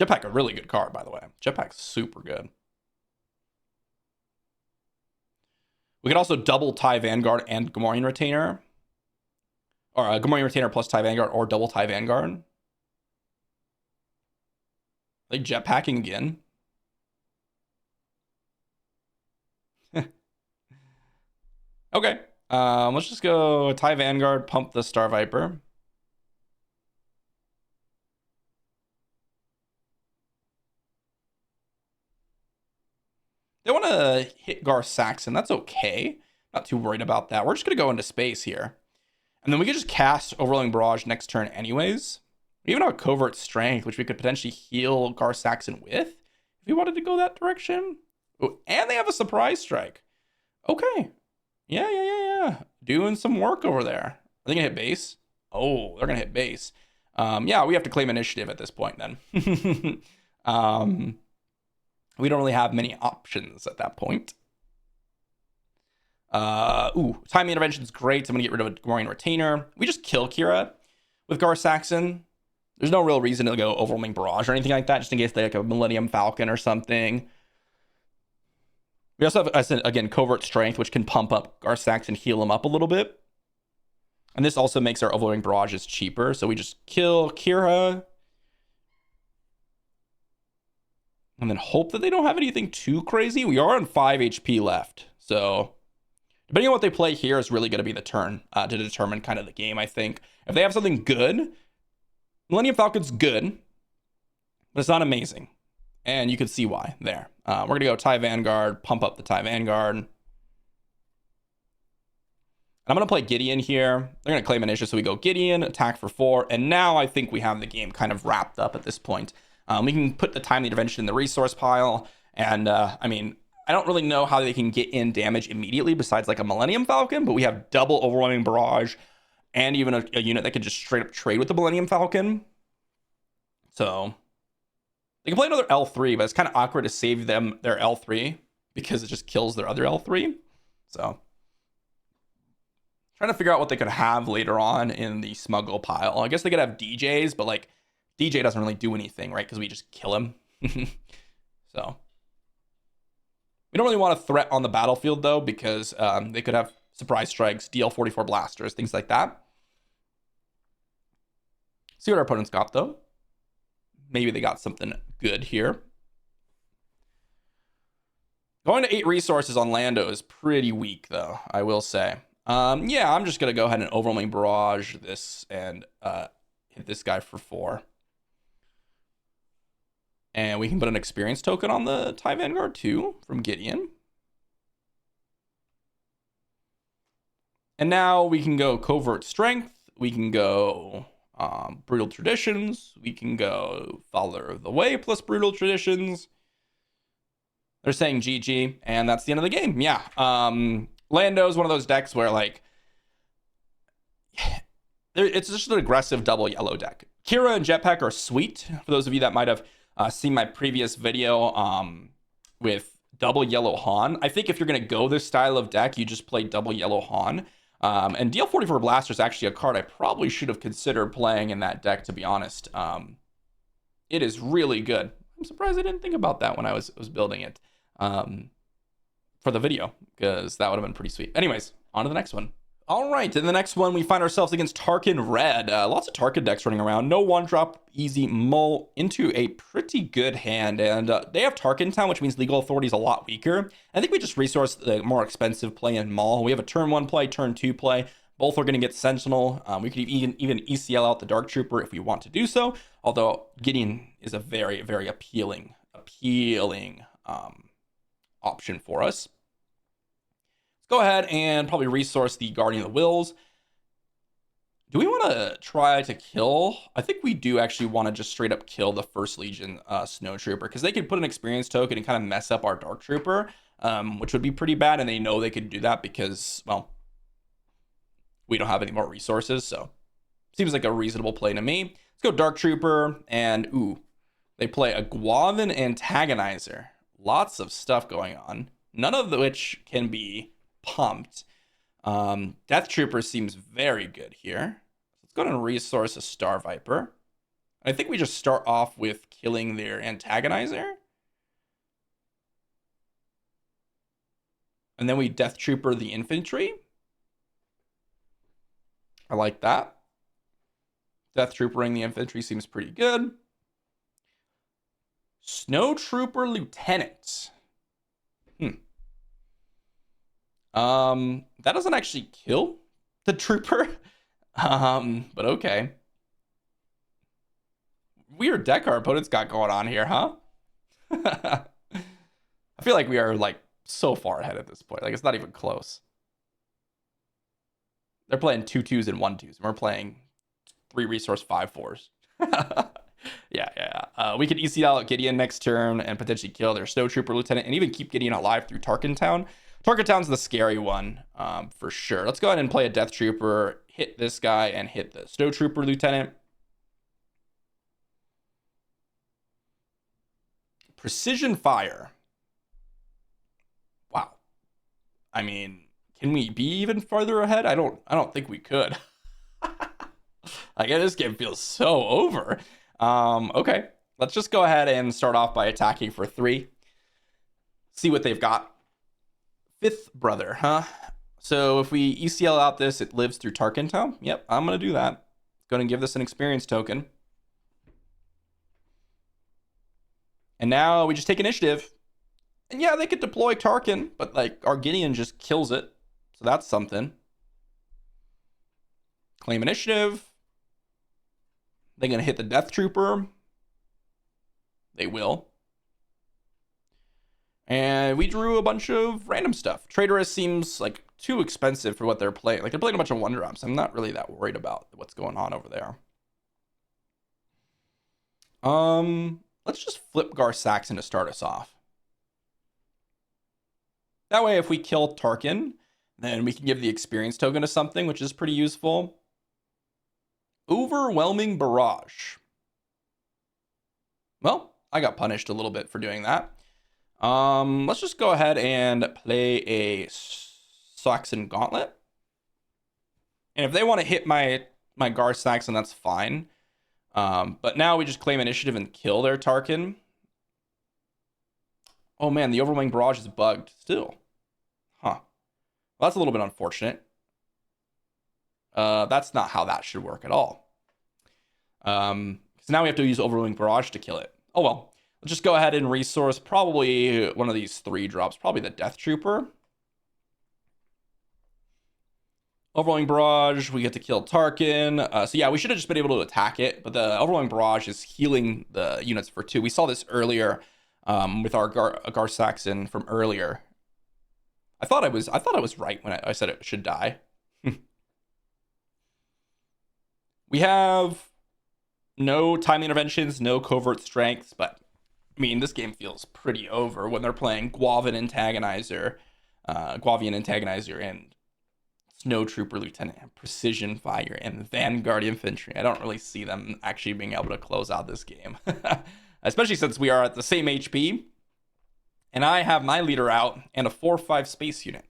Jetpack, a really good card, by the way. Jetpack's super good. We could also double TIE Vanguard and Gamorrean Retainer. Or Gamorrean Retainer plus TIE Vanguard or double TIE Vanguard. Like jetpacking again. Okay. Let's just go TIE Vanguard, pump the Star Viper. They want to hit Gar Saxon. That's okay. Not too worried about that. We're just going to go into space here. And then we could just cast Overwhelming Barrage next turn anyways. We even have a Covert Strength, which we could potentially heal Gar Saxon with if we wanted to go that direction. Ooh, and they have a Surprise Strike. Okay. Yeah. Doing some work over there. Are they going to hit base? Oh, they're going to hit base. Yeah, we have to claim initiative at this point then. We don't really have many options at that point. Timing intervention is great. I'm going to get rid of a Gamorrean Retainer. We just kill Kira with Gar Saxon. There's no real reason to go Overwhelming Barrage or anything like that, just in case they like a Millennium Falcon or something. We also have, again, Covert Strength, which can pump up Gar Saxon, heal him up a little bit. And this also makes our Overwhelming Barrages cheaper. So we just kill Kira. And then hope that they don't have anything too crazy. We are on 5 HP left. So depending on what they play here is really going to be the turn to determine kind of the game, I think. If they have something good, Millennium Falcon's good, but it's not amazing. And you can see why there. We're going to go TIE Vanguard, pump up the TIE Vanguard. And I'm going to play Gideon here. They're going to claim initiative, so we go Gideon, attack for 4. And now I think we have the game kind of wrapped up at this point. We can put the timely intervention in the resource pile. And, I mean, I don't really know how they can get in damage immediately besides like a Millennium Falcon, but we have double Overwhelming Barrage and even a unit that could just straight up trade with the Millennium Falcon. So they can play another L3, but it's kind of awkward to save them their L3 because it just kills their other L3. So trying to figure out what they could have later on in the smuggle pile. I guess they could have DJs, but like DJ doesn't really do anything, right? Because we just kill him. So we don't really want a threat on the battlefield, though, because they could have surprise strikes, DL-44 blasters, things like that. See what our opponents got, though. Maybe they got something good here. Going to 8 resources on Lando is pretty weak, though, I will say. Yeah, I'm just going to go ahead and Overwhelming Barrage this and hit this guy for 4. And we can put an experience token on the TIE Vanguard too from Gideon. And now we can go Covert Strength. We can go Brutal Traditions. We can go Follower of the Way plus Brutal Traditions. They're saying GG, and that's the end of the game. Yeah. Lando's one of those decks where, like, it's just an aggressive double yellow deck. Kira and Jetpack are sweet. For those of you that might have seen my previous video with double yellow Han. I think if you're going to go this style of deck, you just play double yellow Han. And DL-44 Blaster is actually a card I probably should have considered playing in that deck, to be honest. It is really good. I'm surprised I didn't think about that when I was building it for the video, because that would have been pretty sweet. Anyways, on to the next one. All right, in the next one, we find ourselves against Tarkin Red. Lots of Tarkin decks running around. No one-drop, easy mull into a pretty good hand. And they have Tarkin Town, which means Legal Authority is a lot weaker. I think we just resource the more expensive play in Mull. We have a turn 1 play, turn 2 play. Both are going to get Sentinel. We could even ECL out the Dark Trooper if we want to do so. Although Gideon is a very, very appealing option for us. Go ahead and probably resource the Guardian of the Wills. Do we want to try to kill? I think we do actually want to just straight up kill the First Legion Snow Trooper, because they could put an experience token and kind of mess up our Dark Trooper, which would be pretty bad, and they know they could do that because, well, we don't have any more resources, so seems like a reasonable play to me. Let's go Dark Trooper, and ooh, they play a Guavin Antagonizer. Lots of stuff going on, none of which can be pumped. Death Trooper seems very good here. Let's go and resource a Star Viper. I think we just start off with killing their Antagonizer. And then we Death Trooper the infantry. I like that. Death Troopering the infantry seems pretty good. Snow Trooper Lieutenant. That doesn't actually kill the trooper. But okay. Weird deck our opponent's got going on here, huh? I feel like we are like so far ahead at this point. Like it's not even close. They're playing 2/2s and 1/2s, and we're playing 3 resource 5/4s. Yeah. We could ECL Gideon next turn and potentially kill their Snow Trooper Lieutenant and even keep Gideon alive through Tarkin Town. Tarkin Town's the scary one, for sure. Let's go ahead and play a Death Trooper, hit this guy, and hit the Snow Trooper Lieutenant. Precision Fire. Wow. I mean, can we be even farther ahead? I don't think we could. Like, this game feels so over. Okay, let's just go ahead and start off by attacking for 3. See what they've got. Fifth Brother, huh? So if we ECL out this, it lives through Tarkin Town. Yep, I'm going to do that. Going to give this an experience token. And now we just take initiative. And yeah, they could deploy Tarkin, but like our Gideon just kills it. So that's something. Claim initiative. They're going to hit the Death Trooper. They will. And we drew a bunch of random stuff. Traitorous seems like too expensive for what they're playing. Like they're playing a bunch of 1-drops. I'm not really that worried about what's going on over there. Let's just flip Gar Saxon to start us off. That way, if we kill Tarkin, then we can give the experience token to something, which is pretty useful. Overwhelming Barrage. Well, I got punished a little bit for doing that. Let's just go ahead and play a Saxon Gauntlet. And if they want to hit my Gar Saxon, that's fine. But now we just claim initiative and kill their Tarkin. Oh man, the Overwhelming Barrage is bugged still. Huh. Well, that's a little bit unfortunate. That's not how that should work at all. So now we have to use Overwhelming Barrage to kill it. Oh well. Let's just go ahead and resource probably one of these 3-drops, probably the Death Trooper. Overwhelming Barrage, we get to kill Tarkin. So yeah, we should have just been able to attack it, but the Overwhelming Barrage is healing the units for 2. We saw this earlier with our Gar Saxon from earlier. I thought I was right when I said it should die. We have no timely interventions, no covert strengths, but I mean, this game feels pretty over when they're playing Guavin Antagonizer, and Snow Trooper Lieutenant, and Precision Fire, and Vanguard Infantry. I don't really see them actually being able to close out this game, especially since we are at the same HP, and I have my leader out and a 4/5 space unit,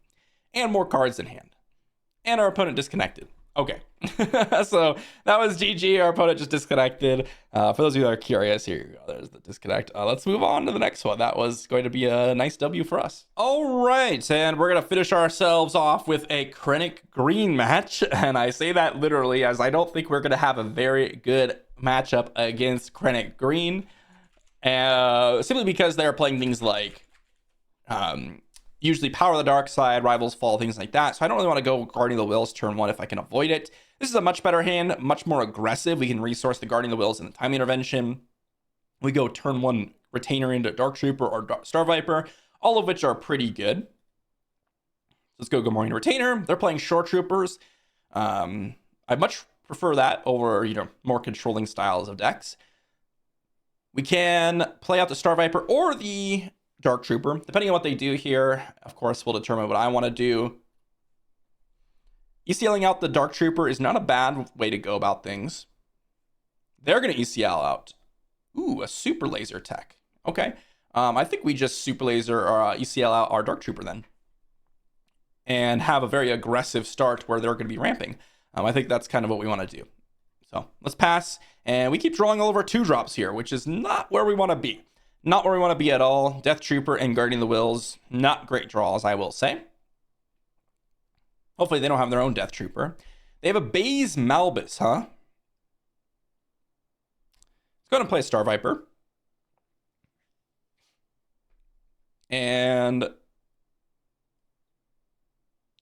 and more cards in hand, and our opponent disconnected. Okay, So that was GG. Our opponent just disconnected. For those of you that are curious, here you go. There's the disconnect. Let's move on to the next one. That was going to be a nice W for us. All right, and we're going to finish ourselves off with a Krennic Green match. And I say that literally, as I don't think we're going to have a very good matchup against Krennic Green. Simply because they're playing things like usually Power of the Dark Side, Rivals Fall, things like that. So I don't really want to go Guardian of the Wills turn 1 if I can avoid it. This is a much better hand, much more aggressive. We can resource the Guardian of the Wills in the Time Intervention. We go turn 1 Retainer into Dark Trooper or Star Viper, all of which are pretty good. Let's go Good Morning Retainer. They're playing Shore Troopers. I much prefer that over, more controlling styles of decks. We can play out the Star Viper or the Dark Trooper, depending on what they do here. Of course, we'll determine what I want to do. ECLing out the Dark Trooper is not a bad way to go about things. They're going to ECL out. Ooh, a Super Laser tech. Okay. I think we just Super Laser or ECL out our Dark Trooper then. And have a very aggressive start where they're going to be ramping. I think that's kind of what we want to do. So let's pass. And we keep drawing all of our 2-drops here, which is not where we want to be. Not where we want to be at all. Death Trooper and Guardian of the Wills, not great draws, I will say. Hopefully they don't have their own Death Trooper. They have a Baze Malbus, huh? Let's go ahead and play a Star Viper. And all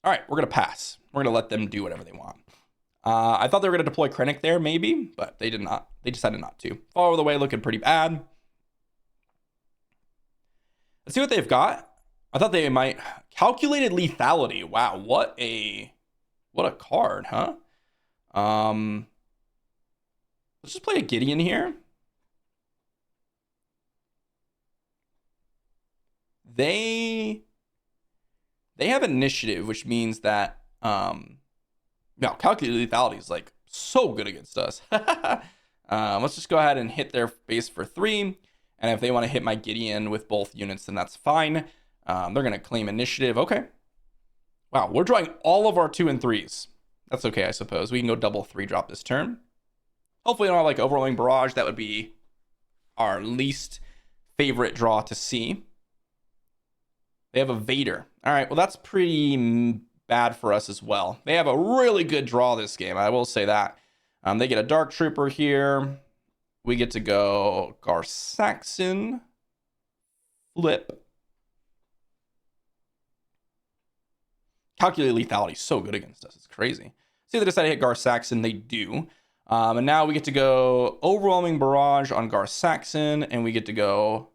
right, we're going to pass. We're going to let them do whatever they want. I thought they were going to deploy Krennic there, maybe, but they did not. They decided not to. Fall over the way, looking pretty bad. Let's see what they've got. I thought they might. Calculated Lethality. Wow, what a card, huh? Let's just play a Gideon here. They have initiative, which means that no, calculated lethality is like so good against us. Let's just go ahead and hit their base for 3. And if they want to hit my Gideon with both units, then that's fine. They're going to claim initiative. Okay. Wow, we're drawing all of our 2 and 3s. That's okay, I suppose. We can go double 3-drop this turn. Hopefully, we don't have like Overwhelming Barrage. That would be our least favorite draw to see. They have a Vader. All right, well, that's pretty bad for us as well. They have a really good draw this game, I will say that. They get a Dark Trooper here. We get to go Saxon, flip. Calculated lethality is so good against us. It's crazy. See, they decided to hit Saxon. They do. And now we get to go Overwhelming Barrage on Saxon, and we get to go...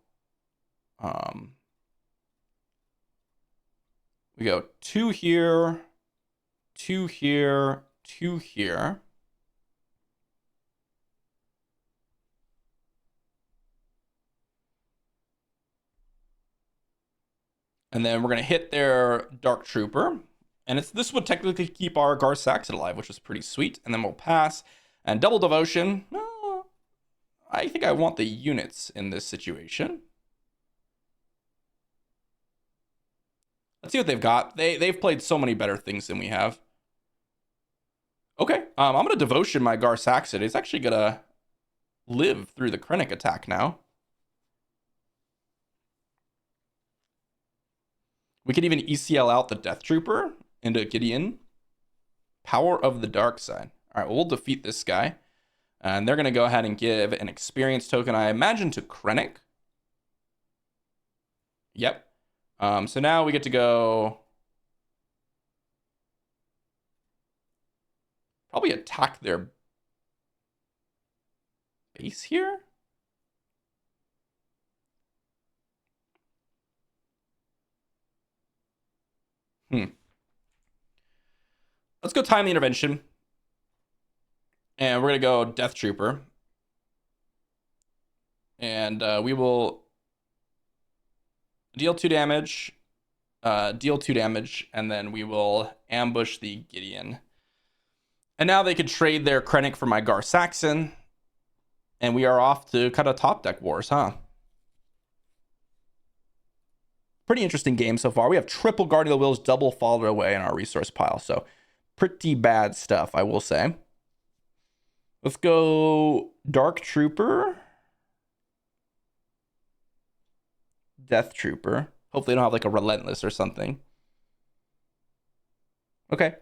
we go 2 here, 2 here, 2 here. And then we're going to hit their Dark Trooper. And this would technically keep our Saxon alive, which is pretty sweet. And then we'll pass. And double Devotion. No, I think I want the units in this situation. Let's see what they've got. They've played so many better things than we have. Okay, I'm going to Devotion my Saxon. It's actually going to live through the Krennic attack now. We could even ECL out the Death Trooper into Gideon. Power of the Dark Side. All right, well, we'll defeat this guy. And they're going to go ahead and give an experience token, I imagine, to Krennic. Yep. So now we get to go... probably attack their base here? Let's go Time the Intervention. And we're going to go Death Trooper. And we will deal 2 damage, and then we will ambush the Gideon. And now they could trade their Krennic for my Saxon. And we are off to kind of top deck wars, huh? Pretty interesting game so far. We have triple Guardian of the Wills double followed away in our resource pile. So pretty bad stuff, I will say. Let's go Dark Trooper. Death Trooper. Hopefully they don't have like a Relentless or something. Okay.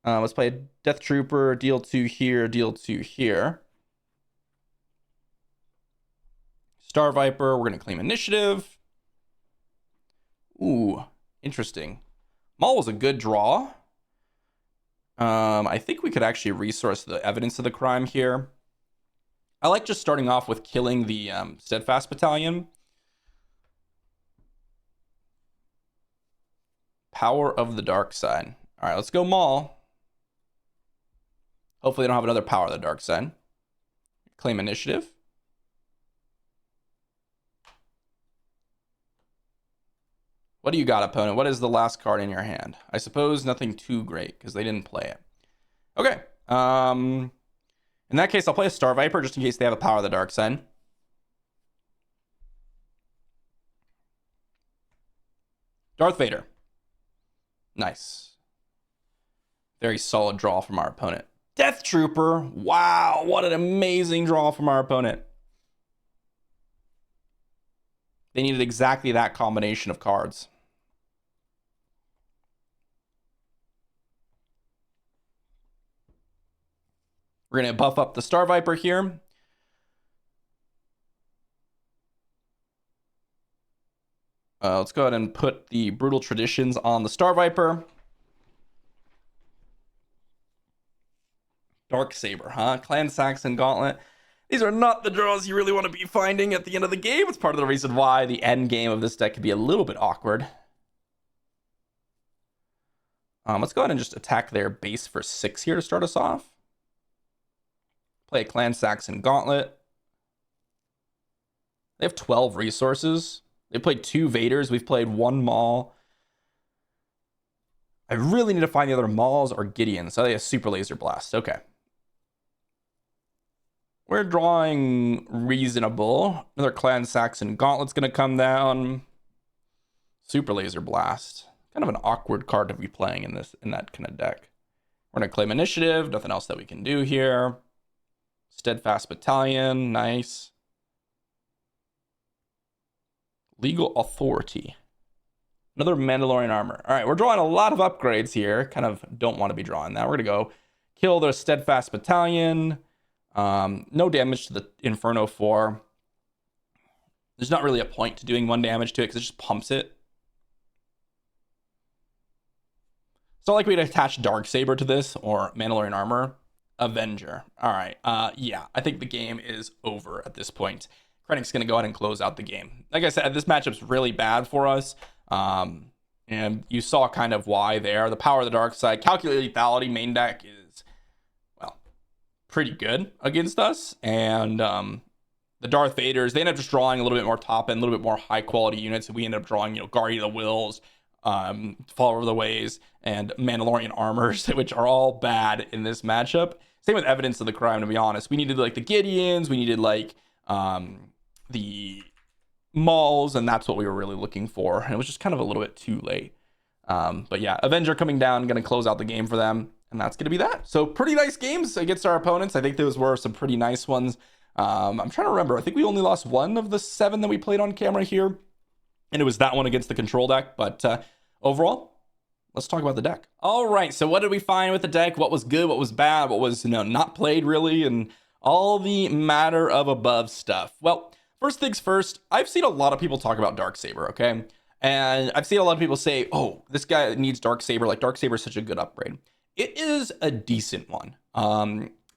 Let's play Death Trooper, deal 2 here, deal 2 here. Star Viper, we're going to claim initiative. Ooh, interesting. Maul was a good draw. I think we could actually resource the evidence of the crime here. I like just starting off with killing the Steadfast Battalion. Power of the Dark Side. All right, let's go Maul. Hopefully they don't have another Power of the Dark Side. Claim initiative. What do you got, opponent? What is the last card in your hand? I suppose nothing too great because they didn't play it. Okay. In that case, I'll play a Star Viper just in case they have a Power of the Dark Side. Darth Vader. Nice. Very solid draw from our opponent. Death Trooper. Wow, what an amazing draw from our opponent. They needed exactly that combination of cards. We're going to buff up the Star Viper here. Let's go ahead and put the Brutal Traditions on the Star Viper. Dark Saber, huh? Clan Saxon Gauntlet. These are not the draws you really want to be finding at the end of the game. It's part of the reason why the end game of this deck could be a little bit awkward. Let's go ahead and just attack their base for 6 here to start us off. Play a Clan Saxon Gauntlet. They have 12 resources. They played 2 Vaders. We've played 1 Maul. I really need to find the other Mauls or Gideons. So they have Super Laser Blast. Okay. We're drawing reasonable. Another Clan Saxon Gauntlet's going to come down. Super Laser Blast. Kind of an awkward card to be playing in that kind of deck. We're going to claim initiative. Nothing else that we can do here. Steadfast Battalion. Nice. Legal Authority. Another Mandalorian Armor. All right, we're drawing a lot of upgrades here. Kind of don't want to be drawing that. We're going to go kill the Steadfast Battalion. No damage to the Inferno 4. There's not really a point to doing 1 damage to it because it just pumps it. It's not like we'd attach Darksaber to this or Mandalorian Armor. Avenger. All right. Yeah, I think the game is over at this point. Krennic's going to go ahead and close out the game. Like I said, this matchup's really bad for us. And you saw kind of why there. The Power of the Dark Side. Calculated Lethality main deck is, well, pretty good against us. And the Darth Vaders, they end up just drawing a little bit more top end, a little bit more high quality units. We end up drawing, Guardian of the Wills, Follower of the Ways, and Mandalorian Armors, which are all bad in this matchup. Same with Evidence of the Crime, to be honest. We needed like the Gideons, we needed like the Mauls, and that's what we were really looking for. And it was just kind of a little bit too late. But yeah, Avenger coming down, going to close out the game for them. And that's going to be that. So pretty nice games against our opponents. I think those were some pretty nice ones. I'm trying to remember. I think we only lost 1 of the 7 that we played on camera here. And it was that one against the control deck. But overall, let's talk about the deck. All right, so what did we find with the deck? What was good? What was bad? What was, not played really? And all the matter of above stuff. Well, first things first, I've seen a lot of people talk about Darksaber, okay? And I've seen a lot of people say, oh, this guy needs Darksaber. Like, Darksaber is such a good upgrade. It is a decent one.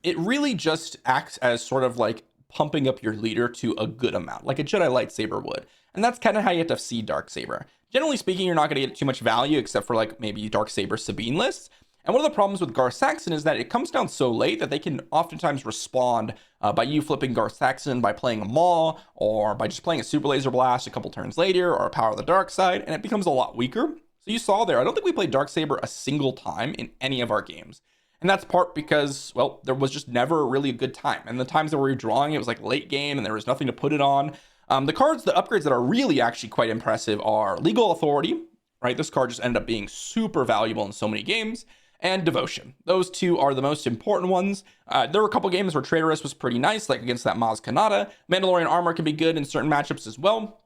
It really just acts as sort of like pumping up your leader to a good amount, like a Jedi lightsaber would. And that's kind of how you have to see Darksaber. Generally speaking, you're not going to get too much value except for like maybe Darksaber Sabine lists. And one of the problems with Gar Saxon is that it comes down so late that they can oftentimes respond by you flipping Gar Saxon by playing a Maul, or by just playing a Super Laser Blast a couple turns later, or a Power of the Dark Side, and it becomes a lot weaker. So you saw there, I don't think we played Darksaber a single time in any of our games. And that's part because, well, there was just never really a good time. And the times that we were drawing, it was like late game and there was nothing to put it on. The cards, the upgrades that are really actually quite impressive are Legal Authority, right? This card just ended up being super valuable in so many games. and Devotion. Those two are the most important ones. There were a couple games where Traitorous was pretty nice, like against that Maz Kanata. Mandalorian Armor can be good in certain matchups as well.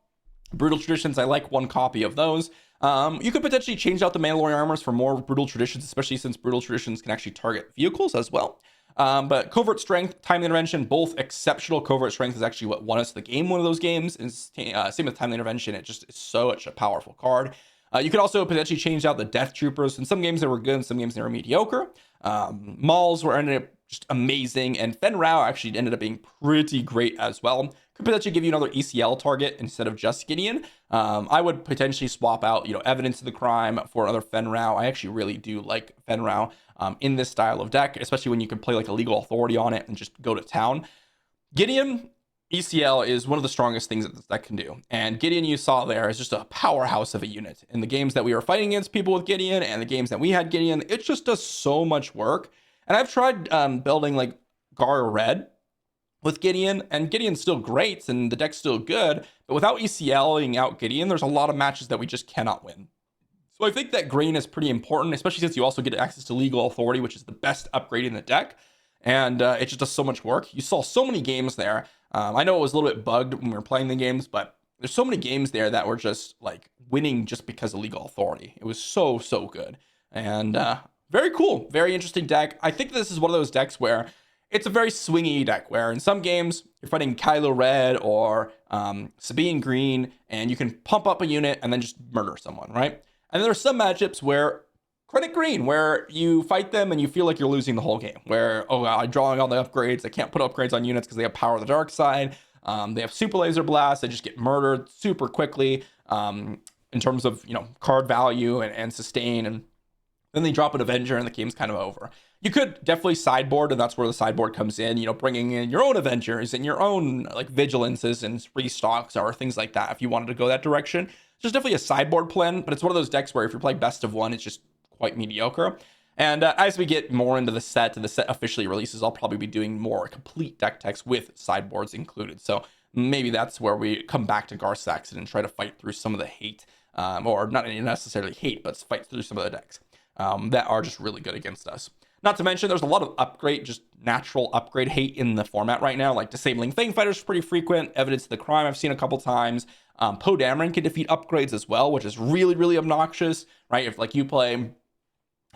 Brutal Traditions, I like one copy of those. You could potentially change out the Mandalorian Armors for more Brutal Traditions, especially since Brutal Traditions can actually target vehicles as well. But Covert Strength, Timely Intervention, both exceptional. Covert Strength is actually what won us the game, one of those games. And same with Timely Intervention, it just is such a powerful card. You could also potentially change out the Death Troopers. In some games they were good, in some games they were mediocre. Mauls were ended up just amazing, and Fen Rao actually ended up being pretty great as well. Could potentially give you another ECL target instead of just Gideon. I would potentially swap out, Evidence of the Crime for another Fen Rao. I actually really do like Fen Rao in this style of deck, especially when you can play like a Legal Authority on it and just go to town. Gideon ECL is one of the strongest things that this deck can do. And Gideon, you saw there, is just a powerhouse of a unit. In the games that we were fighting against people with Gideon and the games that we had Gideon, it just does so much work. And I've tried building like Gar Red with Gideon, and Gideon's still great and the deck's still good. But without ECLing out Gideon, there's a lot of matches that we just cannot win. So I think that green is pretty important, especially since you also get access to Legal Authority, which is the best upgrade in the deck. And it just does so much work. You saw so many games there. I know it was a little bit bugged when we were playing the games, but there's so many games there that were just like winning just because of Legal Authority. It was so good. And very cool, very interesting deck. I think this is one of those decks where it's a very swingy deck, where in some games you're fighting Kylo Red or Sabine Green, and you can pump up a unit and then just murder someone, right? And there are some matchups where Credit Green, where you fight them and you feel like you're losing the whole game, where, oh, I'm drawing all the upgrades. I can't put upgrades on units because they have Power of the Dark Side. They have Super Laser Blast. They just get murdered super quickly in terms of, card value and sustain. And then they drop an Avenger and the game's kind of over. You could definitely sideboard, and that's where the sideboard comes in, bringing in your own Avengers and your own like Vigilances and restocks or things like that if you wanted to go that direction. There's definitely a sideboard plan, but it's one of those decks where if you're playing best of one, it's just quite mediocre. And as we get more into the set and the set officially releases, I'll probably be doing more complete deck techs with sideboards included. So maybe that's where we come back to Gar Saxon and try to fight through some of the hate, or not necessarily hate, but fight through some of the decks that are just really good against us. Not to mention, there's a lot of just natural upgrade hate in the format right now. Like Disabling Fang Fighter is pretty frequent. Evidence of the Crime I've seen a couple times. Poe Dameron can defeat upgrades as well, which is really obnoxious, right? If like you play,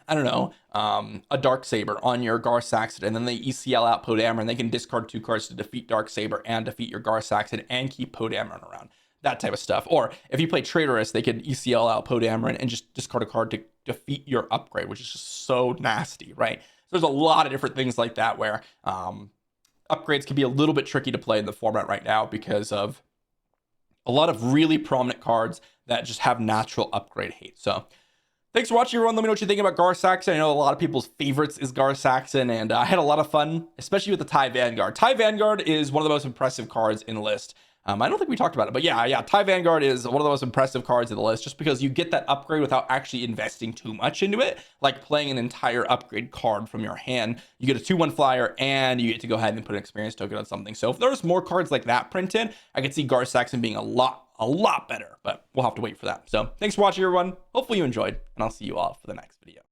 I don't know, a Darksaber on your Gar Saxon, and then they ECL out Poe Dameron, they can discard 2 cards to defeat Darksaber and defeat your Gar Saxon and keep Poe Dameron around. That type of stuff. Or if you play Traitorous, they could ECL out Poe Dameron and just discard a card to defeat your upgrade, which is just so nasty, right? So there's a lot of different things like that where upgrades can be a little bit tricky to play in the format right now because of a lot of really prominent cards that just have natural upgrade hate. So thanks for watching, everyone. Let me know what you think about Gar Saxon. I know a lot of people's favorites is Gar Saxon, and I had a lot of fun, especially with the TIE Vanguard. TIE Vanguard is one of the most impressive cards in the list. I don't think we talked about it, but yeah, TIE Vanguard is one of the most impressive cards in the list just because you get that upgrade without actually investing too much into it, like playing an entire upgrade card from your hand. You get a 2/1 flyer and you get to go ahead and put an experience token on something. So if there's more cards like that printed, I could see Gar Saxon being a lot better, but we'll have to wait for that. So thanks for watching, everyone. Hopefully you enjoyed, and I'll see you all for the next video.